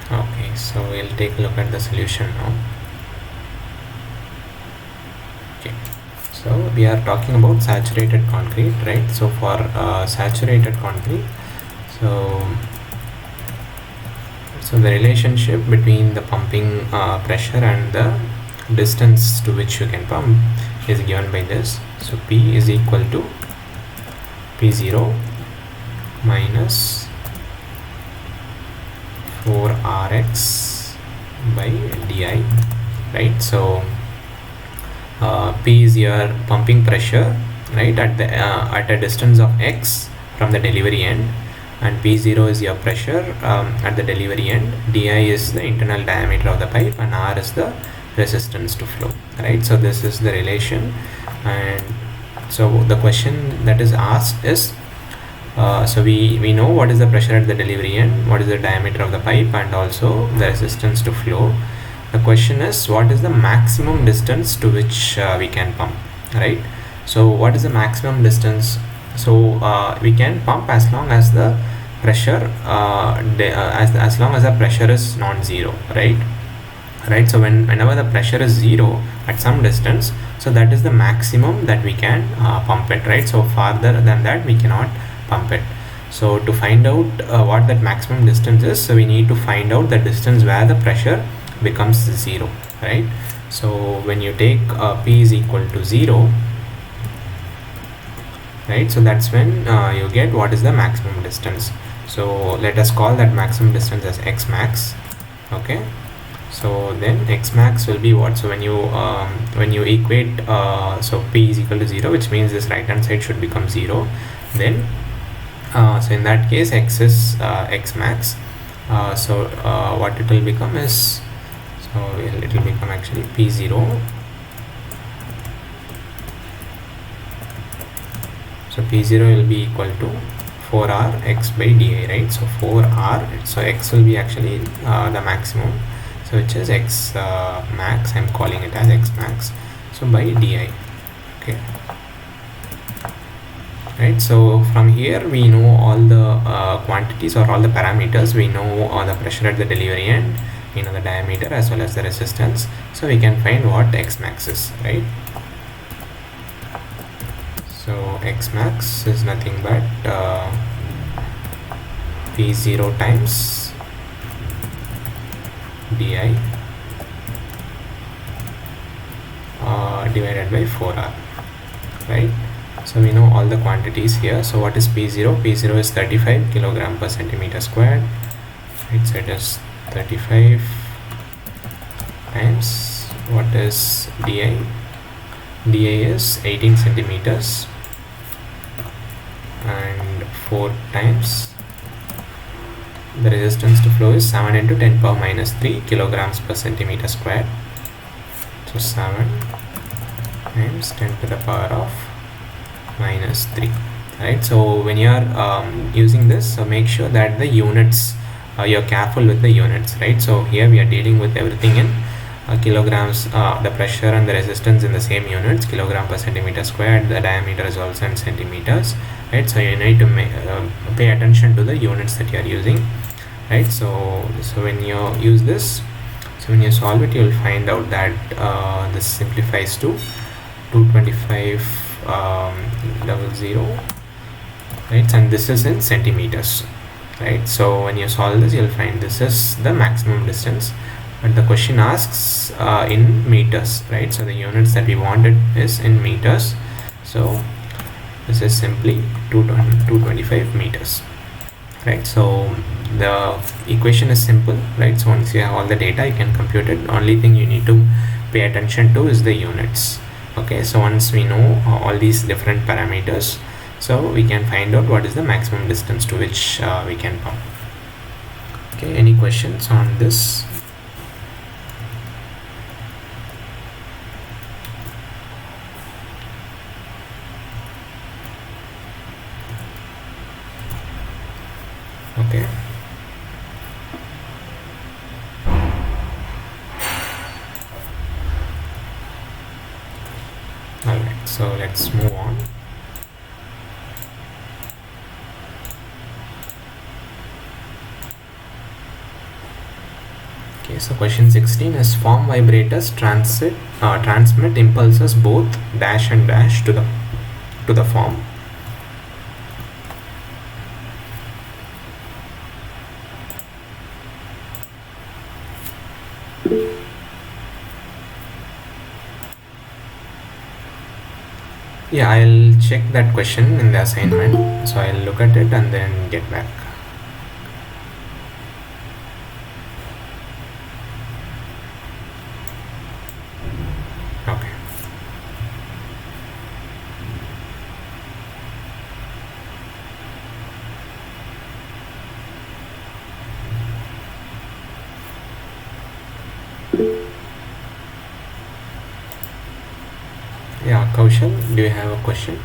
Okay, so we'll take a look at the solution now. Okay, so So we are talking about saturated concrete, right? So for saturated concrete, so the relationship between the pumping pressure and the distance to which you can pump is given by this. So P is equal to P0 minus 4Rx by di, right? So P is your pumping pressure, right, at a distance of x from the delivery end, and P0 is your pressure at the delivery end. Di is the internal diameter of the pipe, and R is the resistance to flow, right? So this is the relation. And so the question that is asked is, so we know what is the pressure at the delivery end, what is the diameter of the pipe, and also the resistance to flow. The question is, what is the maximum distance to which we can pump, right? So what is the maximum distance? So we can pump as long as the pressure as long as the pressure is non-zero, right? So whenever the pressure is zero at some distance, so that is the maximum that we can pump it, right? So farther than that we cannot pump it. So to find out what that maximum distance is, so we need to find out the distance where the pressure becomes zero, right? So when you take P is equal to 0, right, so that's when you get what is the maximum distance. So let us call that maximum distance as x max. Okay, so then x max will be what? So when you equate so P is equal to 0, which means this right hand side should become 0, then so in that case x is x max. So what it will become is, so it will become actually P0. So P0 will be equal to 4R x by di, right? So 4R, so x will be actually the maximum, so which is x max. I'm calling it as x max. So by di, okay, right? So from here we know all the quantities or all the parameters. We know the pressure at the delivery end, we know the diameter as well as the resistance, so we can find what x max is, right? So x max is nothing but P0 times di divided by 4R, right? So we know all the quantities here. So what is P0? P0 is 35 kilogram per centimeter squared, right? So it is 35 times what is di? Di is 18 centimeters, and 4 times the resistance to flow is 7 into 10 power minus 3 kilograms per centimeter squared. So 7 times 10 to the power of minus 3, right? So when you are using this, so make sure that the units, you're careful with the units, right? So here we are dealing with everything in kilograms, the pressure and the resistance in the same units, kilogram per centimeter squared. The diameter is also in centimeters, right? So you need to pay attention to the units that you are using, right? So when you use this, so when you solve it, you will find out that this simplifies to 225 00, right? And this is in centimeters, right? So when you solve this, you'll find this is the maximum distance, but the question asks in meters, right? So the units that we wanted is in meters, so this is simply 225 meters, right? So the equation is simple, right? So once you have all the data, you can compute it. Only thing you need to pay attention to is the units. Okay, so once we know all these different parameters, so we can find out what is the maximum distance to which we can pump. Okay, any questions on this? Okay. Alright, so let's move on. Okay, so question 16 is form vibrators transmit impulses both dash and dash to the form. Yeah, I'll check that question in the assignment. So I'll look at it and then get back. Okay. Yeah, Kaushal, do you have a question?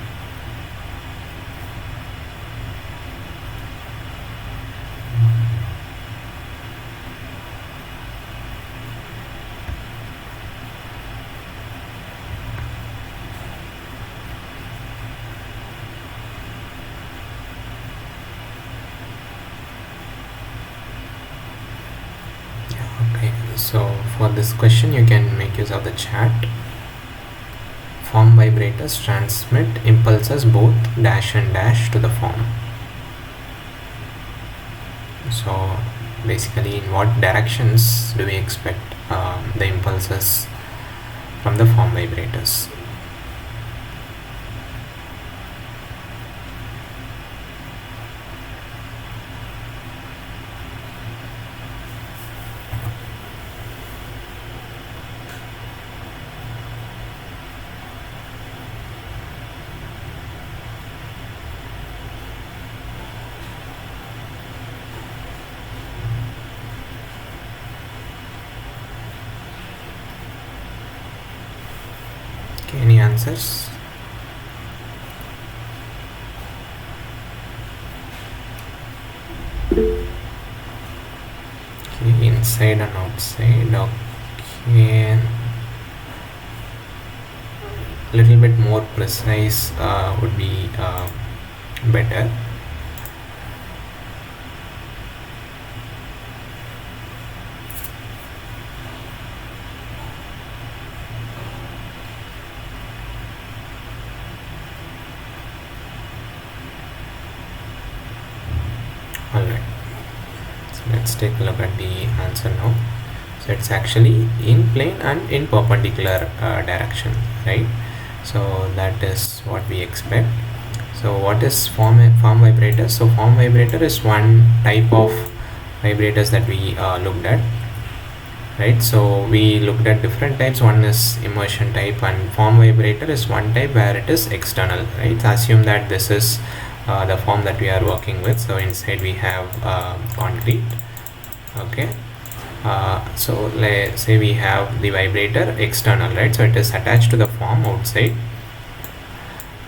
Okay, so for this question you can make use of the chat. Form vibrators transmit impulses both dash and dash to the form. So basically, in what directions do we expect the impulses from the form vibrators? Okay, any answers? Okay, inside and outside. Okay, little bit more precise would be better. Alright, so let's take a look at the answer now. So it's actually in plane and in perpendicular direction, right? So that is what we expect. So what is form vibrator? So form vibrator is one type of vibrators that we looked at, right? So we looked at different types. One is immersion type, and form vibrator is one type where it is external, right? So assume that this is the form that we are working with. So inside we have concrete. Okay, so let's say we have the vibrator external, right? So it is attached to the form outside,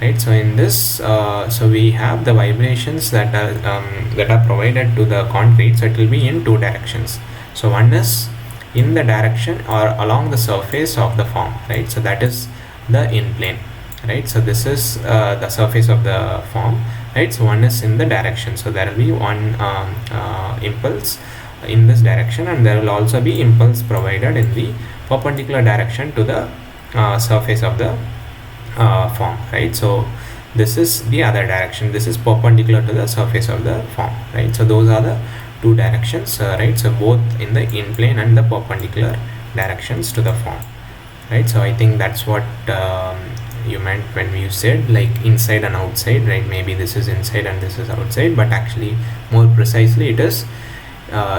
right? So in this so we have the vibrations that are provided to the concrete. So it will be in two directions. So one is in the direction or along the surface of the form, right? So that is the in plane, right? So this is the surface of the form, right? So one is in the direction. So there will be one impulse in this direction, and there will also be impulse provided in the perpendicular direction to the surface of the form, right? So this is the other direction. This is perpendicular to the surface of the form, right? So those are the two directions, right? So both in the in plane and the perpendicular directions to the form, right? So I think that's what you meant when you said like inside and outside, right? Maybe this is inside and this is outside, but actually more precisely it is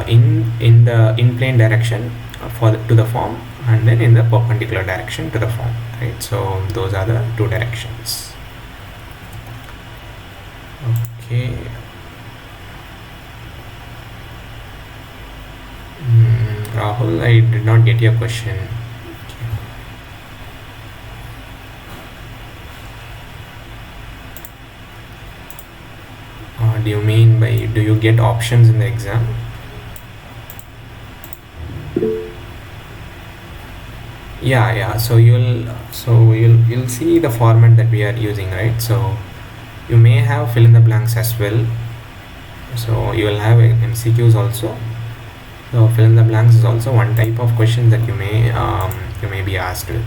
in the in plane direction to the form, and then in the perpendicular direction to the form, right? So those are the two directions. Okay. Rahul, I did not get your question. Do you mean by do you get options in the exam? Yeah, so you'll see the format that we are using, right? So you may have fill in the blanks as well. So you will have MCQs also. So fill in the blanks is also one type of question that you may be asked with.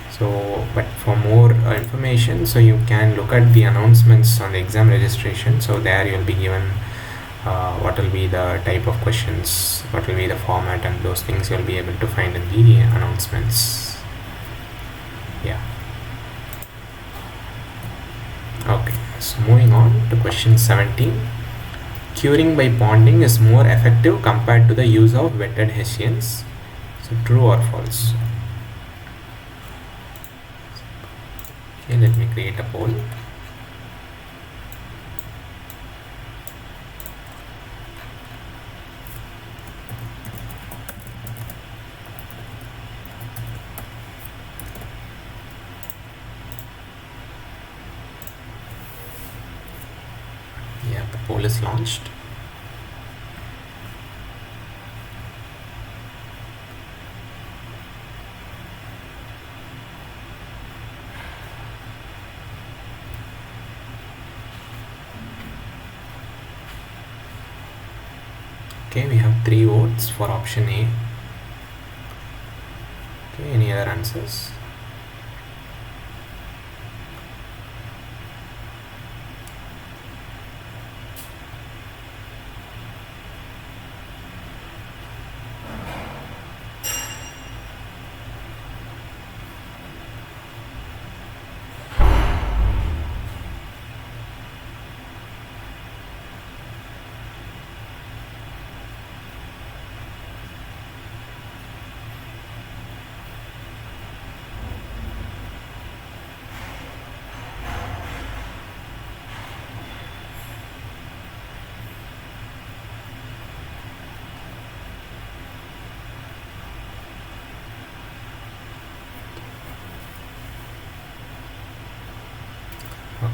So, but for more information, so you can look at the announcements on the exam registration. So there you'll be given what will be the type of questions, what will be the format, and those things you'll be able to find in the announcements. Yeah. Okay, so moving on to question 17. Curing by bonding is more effective compared to the use of wetted Hessians. So true or false? Okay, let me create a poll. Yeah, the poll is launched. Okay, we have 3 votes for option A. Okay, any other answers?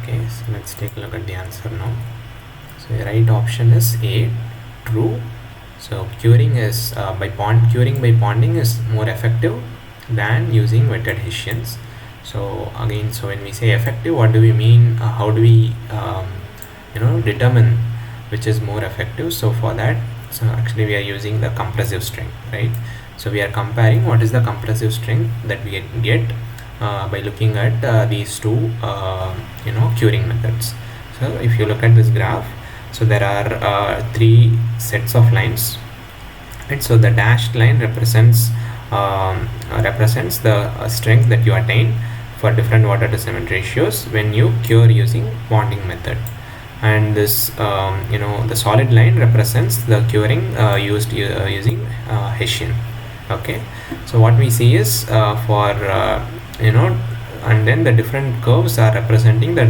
Okay, so let's take a look at the answer now. So the right option is A, true. So curing by bonding is more effective than using wetted Hessians. So again, so when we say effective, what do we mean? How do we determine which is more effective? So for that, so actually we are using the compressive strength, right? So we are comparing what is the compressive strength that we get by looking at these two curing methods. So if you look at this graph, so there are 3 sets of lines, right? So the dashed line represents the strength that you attain for different water to cement ratios when you cure using bonding method, and this the solid line represents the curing used using Hessian. Okay, so what we see is and then the different curves are representing the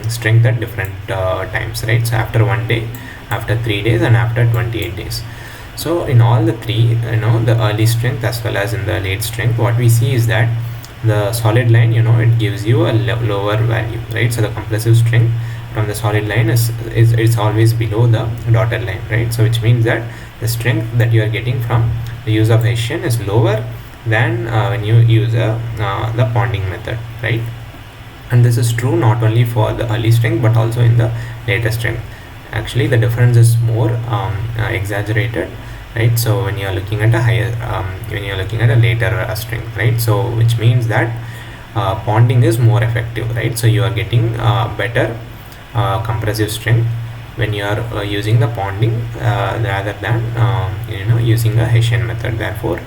strength at different times, right? So after 1 day, after 3 days, and after 28 days. So in all the 3, the early strength as well as in the late strength, what we see is that the solid line, it gives you a lower value, right? So the compressive strength from the solid line is always below the dotted line, right? So which means that the strength that you are getting from the use of Hessian is lower than when you use the bonding method, right? And this is true not only for the early strength but also in the later strength. Actually, the difference is more exaggerated, right? So when you are looking at a higher when you are looking at a later strength, right? So which means that bonding is more effective, right? So you are getting better compressive strength when you are using the bonding rather than using the Hessian method. Therefore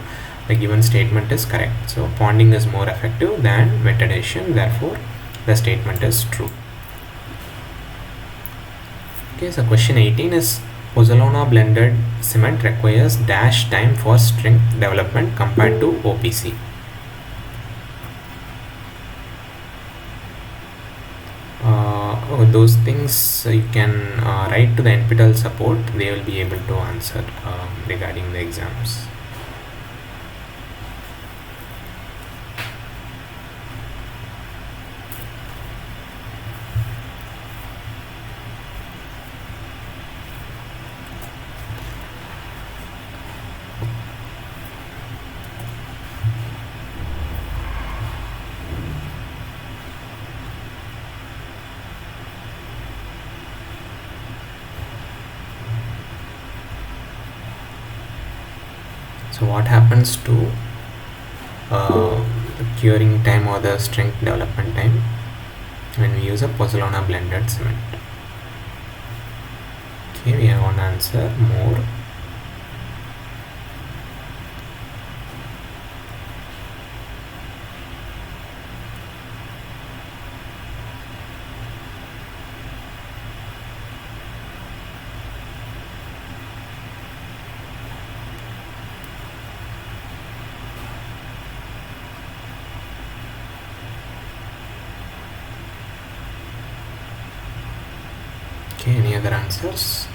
the given statement is correct. So bonding is more effective than wetted Hessian, therefore the statement is true. Okay, so question 18 is Pozzolana blended cement requires dash time for strength development compared to OPC. Those things you can write to the NPTEL support. They will be able to answer regarding the exams. So what happens to the curing time or the strength development time when we use a pozzolana blended cement? Okay, we have one answer, more. Okay, any other answers?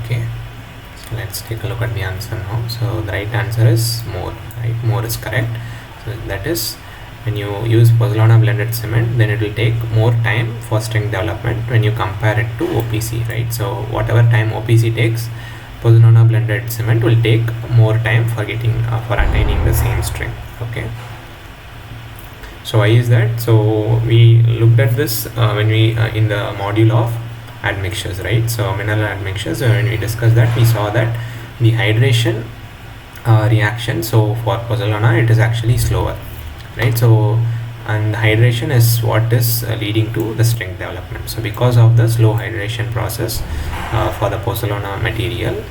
Okay, so let's take a look at the answer now. So the right answer is more, right? More is correct. So that is, when you use pozzolana blended cement, then it will take more time for strength development when you compare it to OPC, right? So whatever time OPC takes, pozzolana blended cement will take more time for getting for attaining the same strength. Okay, so why is that? So we looked at this when we in the module of admixtures, right? So mineral admixtures, when we discussed that, we saw that the hydration reaction, so for pozzolana it is actually slower, right? So, and hydration is what is leading to the strength development. So because of the slow hydration process for the pozzolana material,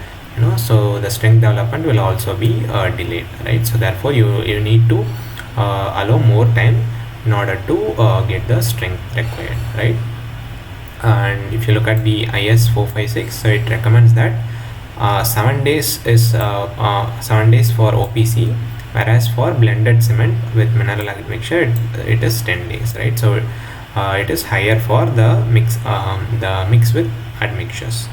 so the strength development will also be delayed, right? So therefore you need to allow more time in order to get the strength required, right? And if you look at the IS 456, so it recommends that 7 days is 7 days for OPC, whereas for blended cement with mineral admixture it is 10 days, right? So it is higher for the mix with admixtures,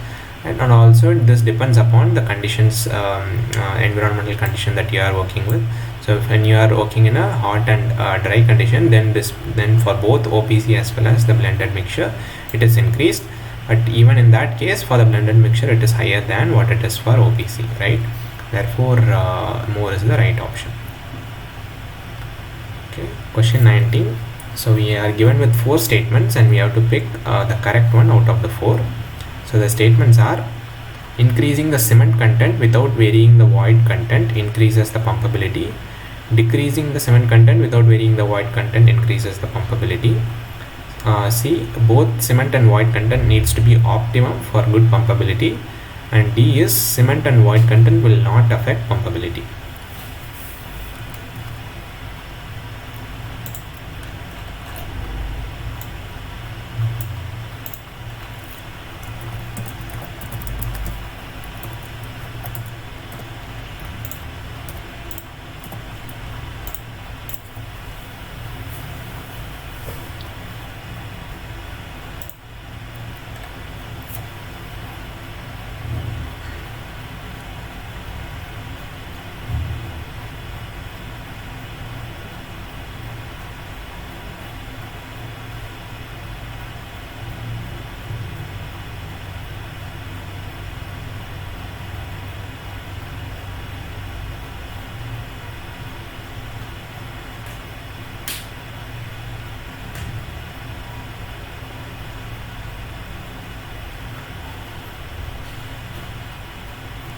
and also this depends upon the conditions, environmental condition that you are working with. So when you are working in a hot and dry condition, then for both OPC as well as the blended mixture it is increased, but even in that case for the blended mixture it is higher than what it is for OPC, right? Therefore more is the right option. Okay, question 19. So we are given with 4 statements and we have to pick the correct one out of the 4. So the statements are: increasing the cement content without varying the void content increases the pumpability. Decreasing the cement content without varying the void content increases the pumpability. C, both cement and void content needs to be optimum for good pumpability. And D is cement and void content will not affect pumpability.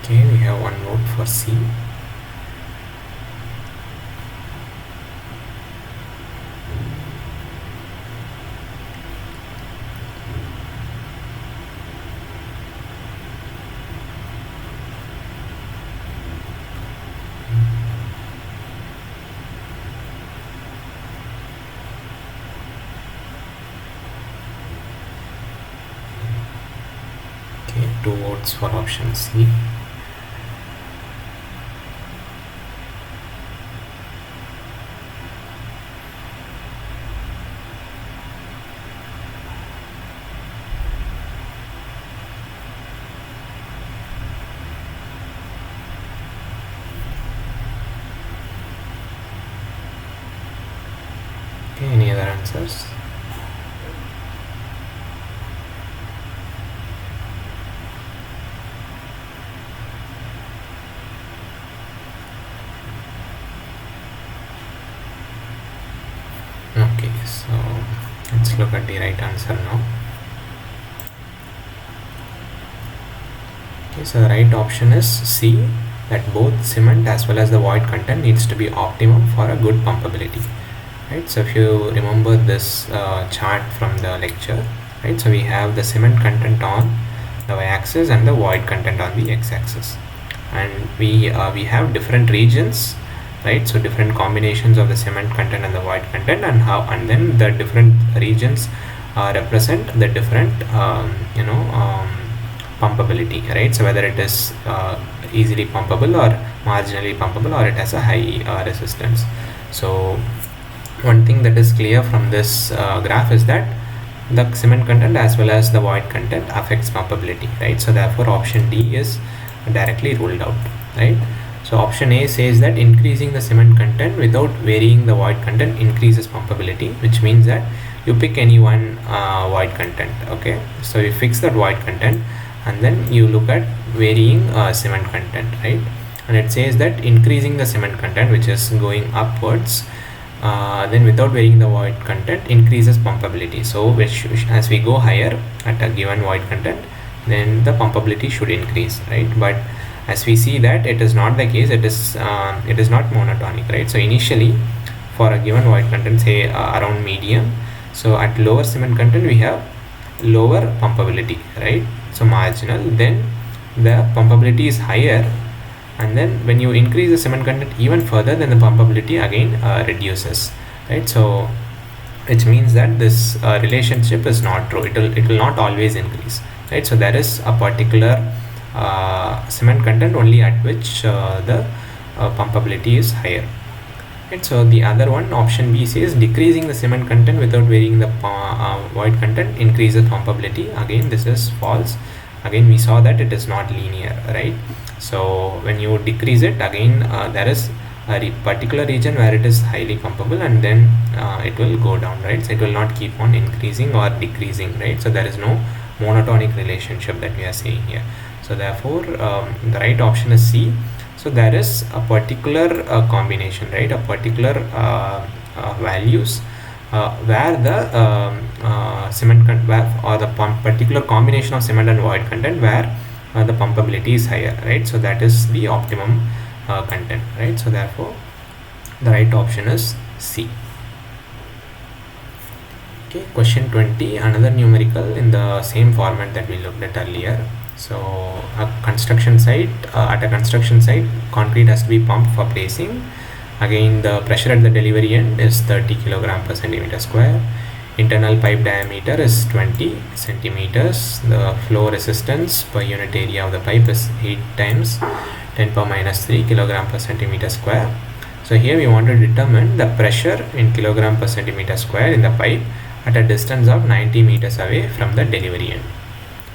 Okay, we have one vote for C. Okay, 2 votes for option C. other answers? Okay, so let's look at the right answer now. Okay, so the right option is C, that both cement as well as the void content needs to be optimum for a good pumpability. Right, so if you remember this chart from the lecture, right, so we have the cement content on the y-axis and the void content on the x-axis, and we have different regions, right, so different combinations of the cement content and the void content, and then the different regions represent the different pumpability, right, so whether it is easily pumpable or marginally pumpable, or it has a high resistance. So one thing that is clear from this graph is that the cement content as well as the void content affects pumpability, right, so therefore option D is directly ruled out, right. So option A says that increasing the cement content without varying the void content increases pumpability, which means that you pick any one void content. Okay, so you fix that void content and then you look at varying cement content, right, and it says that increasing the cement content, which is going upwards, then without varying the void content increases pumpability. So as we go higher at a given void content, then the pumpability should increase, right. But as we see that it is not the case, it is not monotonic, right. So initially for a given void content, say around medium, so at lower cement content we have lower pumpability, right, so marginal, then the pumpability is higher, and then when you increase the cement content even further, then the pumpability again reduces, right. So which means that this relationship is not true. It will not always increase, right. So there is a particular cement content only at which the pumpability is higher, right. So the other one, option B, says decreasing the cement content without varying the void content increases pumpability. Again, this is false. Again, we saw that it is not linear, right. So when you decrease it, again there is a particular region where it is highly pumpable, and then it will go down, right. So it will not keep on increasing or decreasing, right. So there is no monotonic relationship that we are seeing here. So therefore the right option is C. So there is a particular combination, right, a particular values where the cement or the particular combination of cement and void content where the pumpability is higher, right. So that is the optimum content, right. So therefore the right option is C. Okay, question 20, another numerical in the same format that we looked at earlier. So at a construction site, concrete has to be pumped for placing. Again, the pressure at the delivery end is 30 kg per centimeter square. Internal pipe diameter is 20 centimeters. The flow resistance per unit area of the pipe is 8 times 10 power minus 3 kg per centimeter square. So here we want to determine the pressure in kilogram per centimeter square in the pipe at a distance of 90 meters away from the delivery end.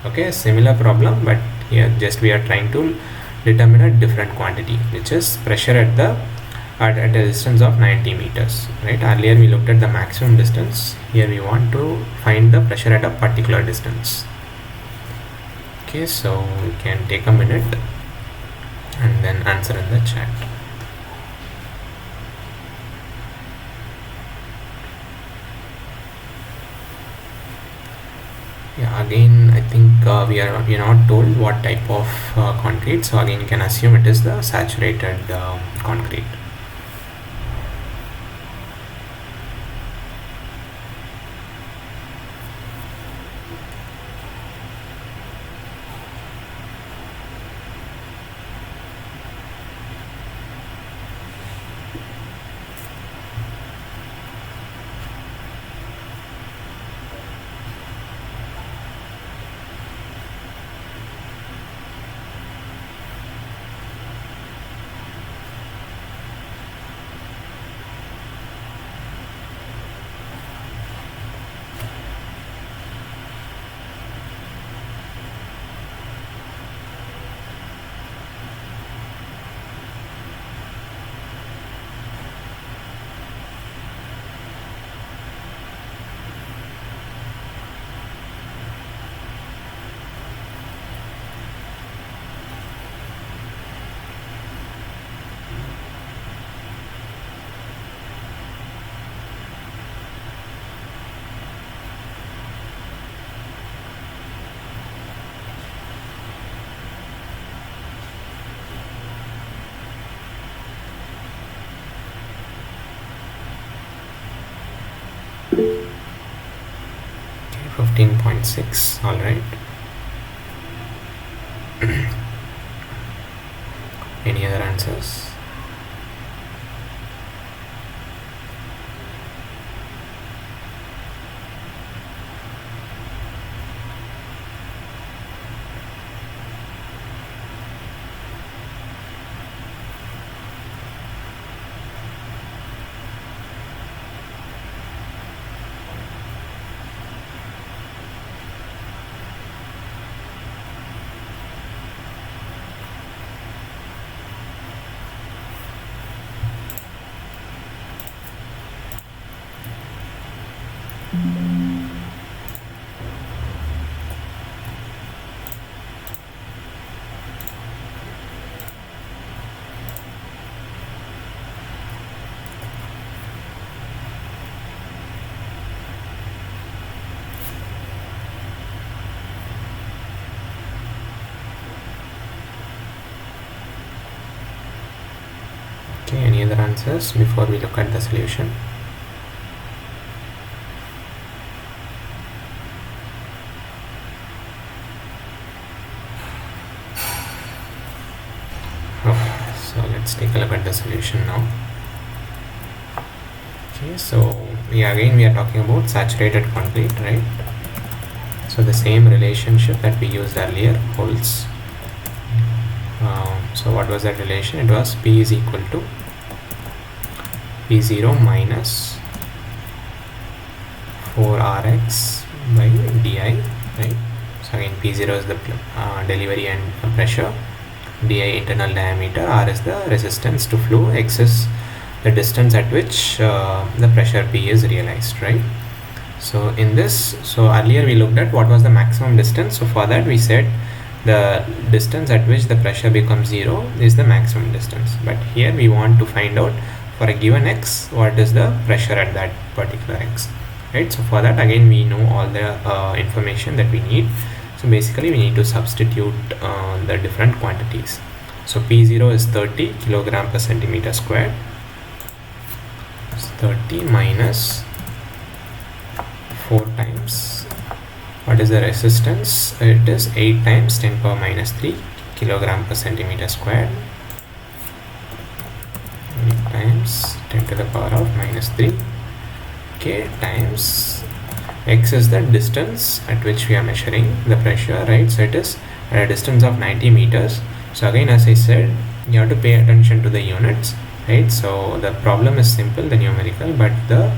Okay, similar problem, but here just we are trying to determine a different quantity, which is pressure at a distance of 90 meters, right. Earlier we looked at the maximum distance. Here we want to find the pressure at a particular distance. Okay, so we can take a minute and then answer in the chat. Yeah, again I think we are not told what type of concrete, so again you can assume it is the saturated concrete. 15.6. All right. Any other answers? Okay, any other answers before we look at the solution? Okay, so let's take a look at the solution now. Okay, so again we are talking about saturated concrete, right? So the same relationship that we used earlier holds. So what was that relation? It was P is equal to P0 minus 4Rx by di, right? So again P0 is the delivery and pressure, di internal diameter, R is the resistance to flow, X is the distance at which the pressure P is realized, right? So in this, so earlier we looked at what was the maximum distance. So for that we said the distance at which the pressure becomes 0 is the maximum distance, but here we want to find out for a given X what is the pressure at that particular X, right? So for that again we know all the information that we need. So basically we need to substitute the different quantities. So P0 is 30 kilogram per centimeter squared. It's 30 minus 4 times, what is the resistance? It is 8 times 10 power minus 3 kilogram per centimeter squared. 8 times 10 to the power of minus 3, okay, times X is the distance at which we are measuring the pressure, right? So it is at a distance of 90 meters. So again, as I said, you have to pay attention to the units, right? So the problem is simple, the numerical, but the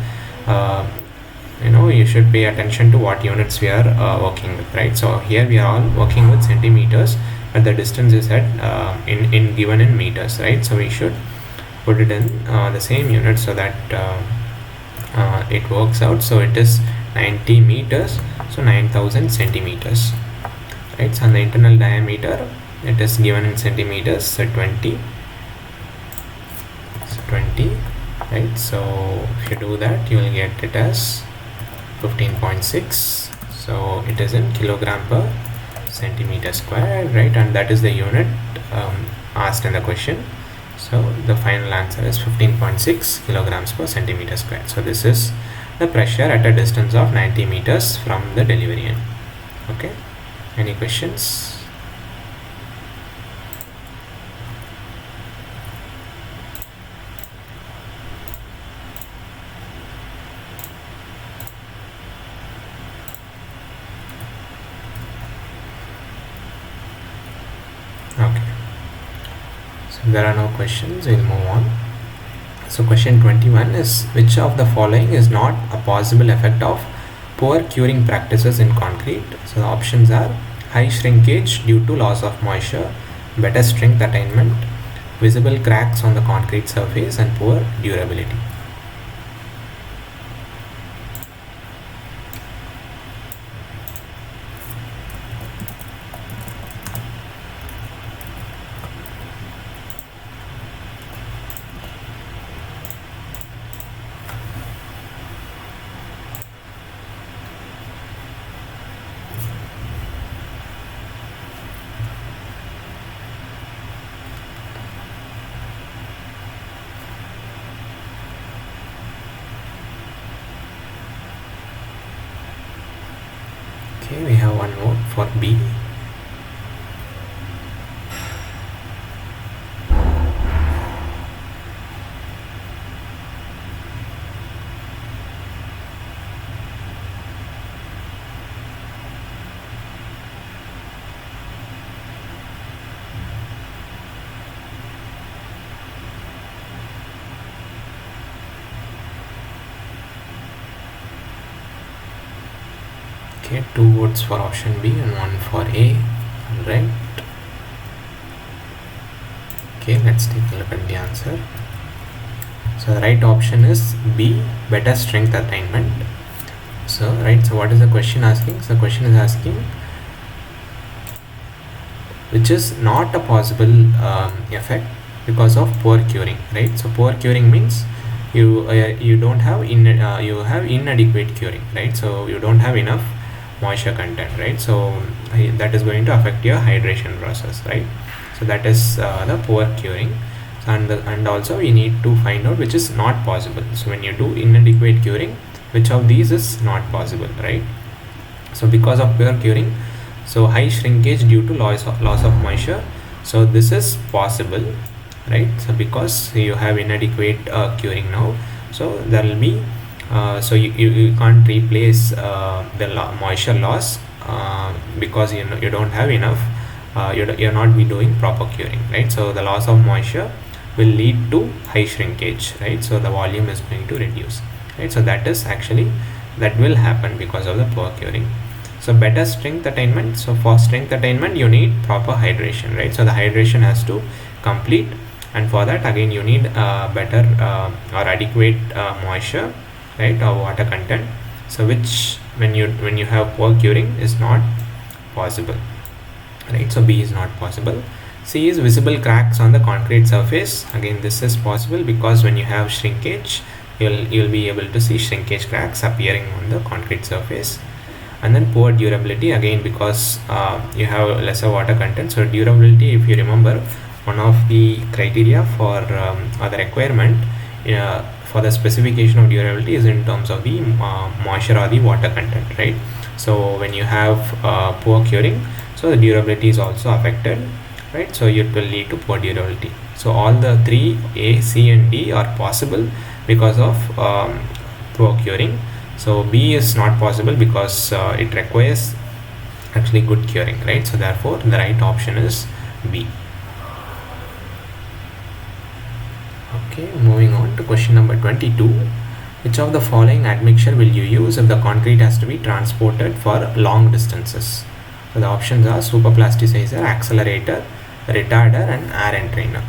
you should pay attention to what units we are working with, right? So here we are all working with centimeters, but the distance is at in given in meters, right? So we should put it in the same unit so that it works out. So it is 90 meters, so 9000 centimeters, right? So on the internal diameter it is given in centimeters, so 20, right? So if you do that you will get it as 15.6. so it is in kilogram per centimeter square, right? And that is the unit asked in the question. So the final answer is 15.6 kilograms per centimeter square. So this is the pressure at a distance of 90 meters from the delivery end. Okay, any questions? Okay, so there are no questions, we'll move on. So question 21 is, which of the following is not a possible effect of poor curing practices in concrete? So the options are high shrinkage due to loss of moisture, better strength attainment, visible cracks on the concrete surface, and poor durability. Okay, we have one vote for B. Okay, 2 votes for option B and 1 for A. Alright. Okay, let's take a look at the answer. So the right option is B, better strength attainment. So what is the question asking? So the question is asking which is not a possible effect because of poor curing, right? So poor curing means you don't have you have inadequate curing, right? So you don't have enough moisture content, right? So that is going to affect your hydration process, right? So that is the poor curing. And also we need to find out which is not possible. So when you do inadequate curing, which of these is not possible, right? So because of poor curing, so high shrinkage due to loss of moisture, so this is possible, right? So because you have inadequate curing now, so there will be you can't replace the moisture loss because you don't have enough, you're not be doing proper curing, right? So the loss of moisture will lead to high shrinkage, right? So the volume is going to reduce, right? So that will happen because of the poor curing. So better strength attainment, so for strength attainment you need proper hydration, right? So the hydration has to complete, and for that again you need better or adequate moisture, right, or water content, so which when you have poor curing is not possible, right? So B is not possible. C is visible cracks on the concrete surface. Again this is possible because when you have shrinkage, you'll be able to see shrinkage cracks appearing on the concrete surface. And then poor durability, again because you have lesser water content. So durability, if you remember, one of the criteria for or the requirement for the specification of durability is in terms of the moisture or the water content, right? So when you have poor curing, so the durability is also affected, right? So it will lead to poor durability. So all the three, A, C and D, are possible because of poor curing. So B is not possible because it requires actually good curing, right? So therefore the right option is B. Okay, moving on to question number 22. Which of the following admixture will you use if the concrete has to be transported for long distances? So the options are superplasticizer, accelerator, retarder and air entrainer.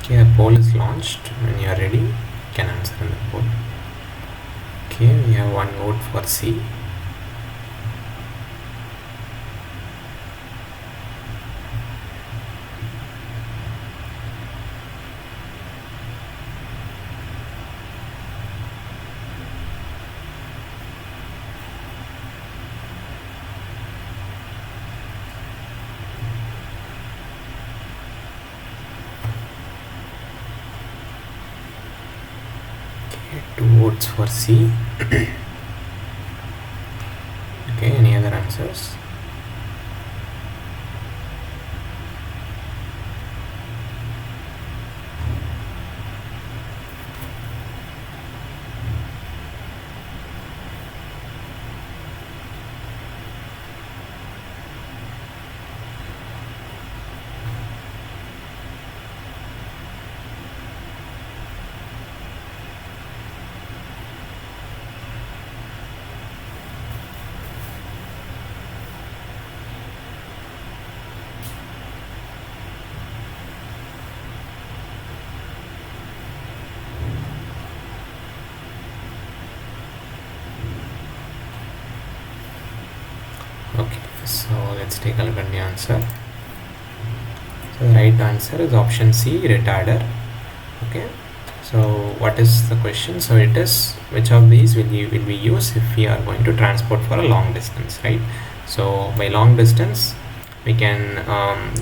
Okay, the poll is launched. When you are ready, you can answer in the poll. Okay, we have one vote for C. Okay, 2 votes for C. Okay, any other answers? Okay, so let's take a look at the answer. So the right answer is option C, retarder. Okay, so what is the question? So it is, which of these will we use if we are going to transport for a long distance, right? So by long distance we can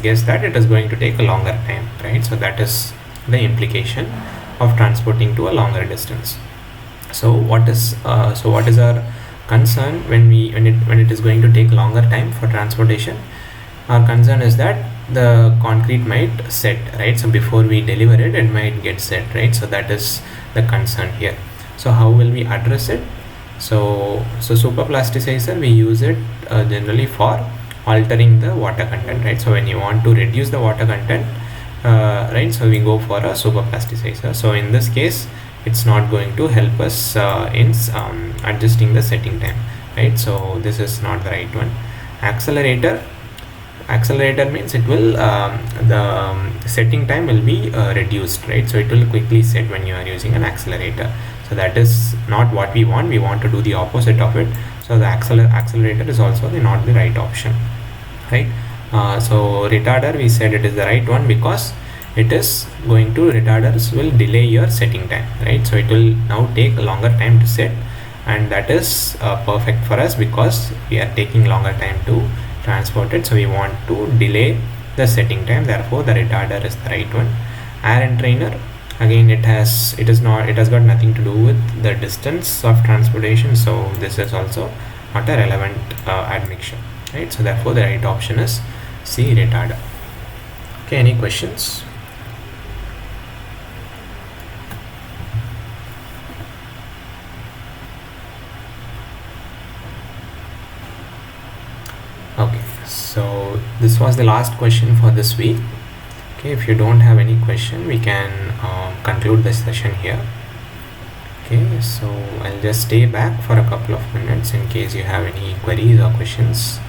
guess that it is going to take a longer time, right? So that is the implication of transporting to a longer distance. So what is our concern when it is going to take longer time for transportation? Our concern is that the concrete might set, right? So before we deliver it, it might get set, right? So that is the concern here. So how will we address it? So super plasticizer, we use it generally for altering the water content, right? So when you want to reduce the water content, right, so we go for a super plasticizer. So in this case it's not going to help us in adjusting the setting time, right? So this is not the right one. Accelerator means it will the setting time will be reduced, right? So it will quickly set when you are using an accelerator. So that is not what we want. We want to do the opposite of it. So the accelerator is also not the right option, right? So retarder, we said it is the right one because it is going to, retarders will delay your setting time, right? So it will now take a longer time to set, and that is perfect for us because we are taking longer time to transport it. So we want to delay the setting time, therefore the retarder is the right one. Air entrainer, again it has got nothing to do with the distance of transportation, so this is also not a relevant admixture, right? So therefore the right option is C, retarder. Okay, any questions? Okay, so this was the last question for this week. Okay, if you don't have any question, we can conclude this session here. Okay, so I'll just stay back for a couple of minutes in case you have any queries or questions.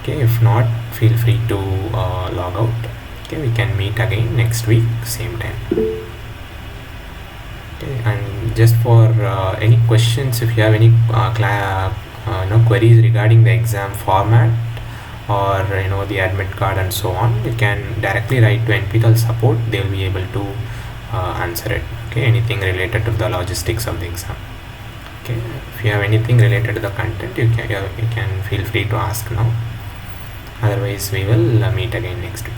Okay, if not, feel free to log out. Okay, we can meet again next week, same time. Okay, and just for any questions, if you have any queries regarding the exam format or the admit card and so on, you can directly write to NPTEL support. They will be able to answer it. Okay, anything related to the logistics of the exam. Okay, if you have anything related to the content, you can feel free to ask now. Otherwise we will meet again next week.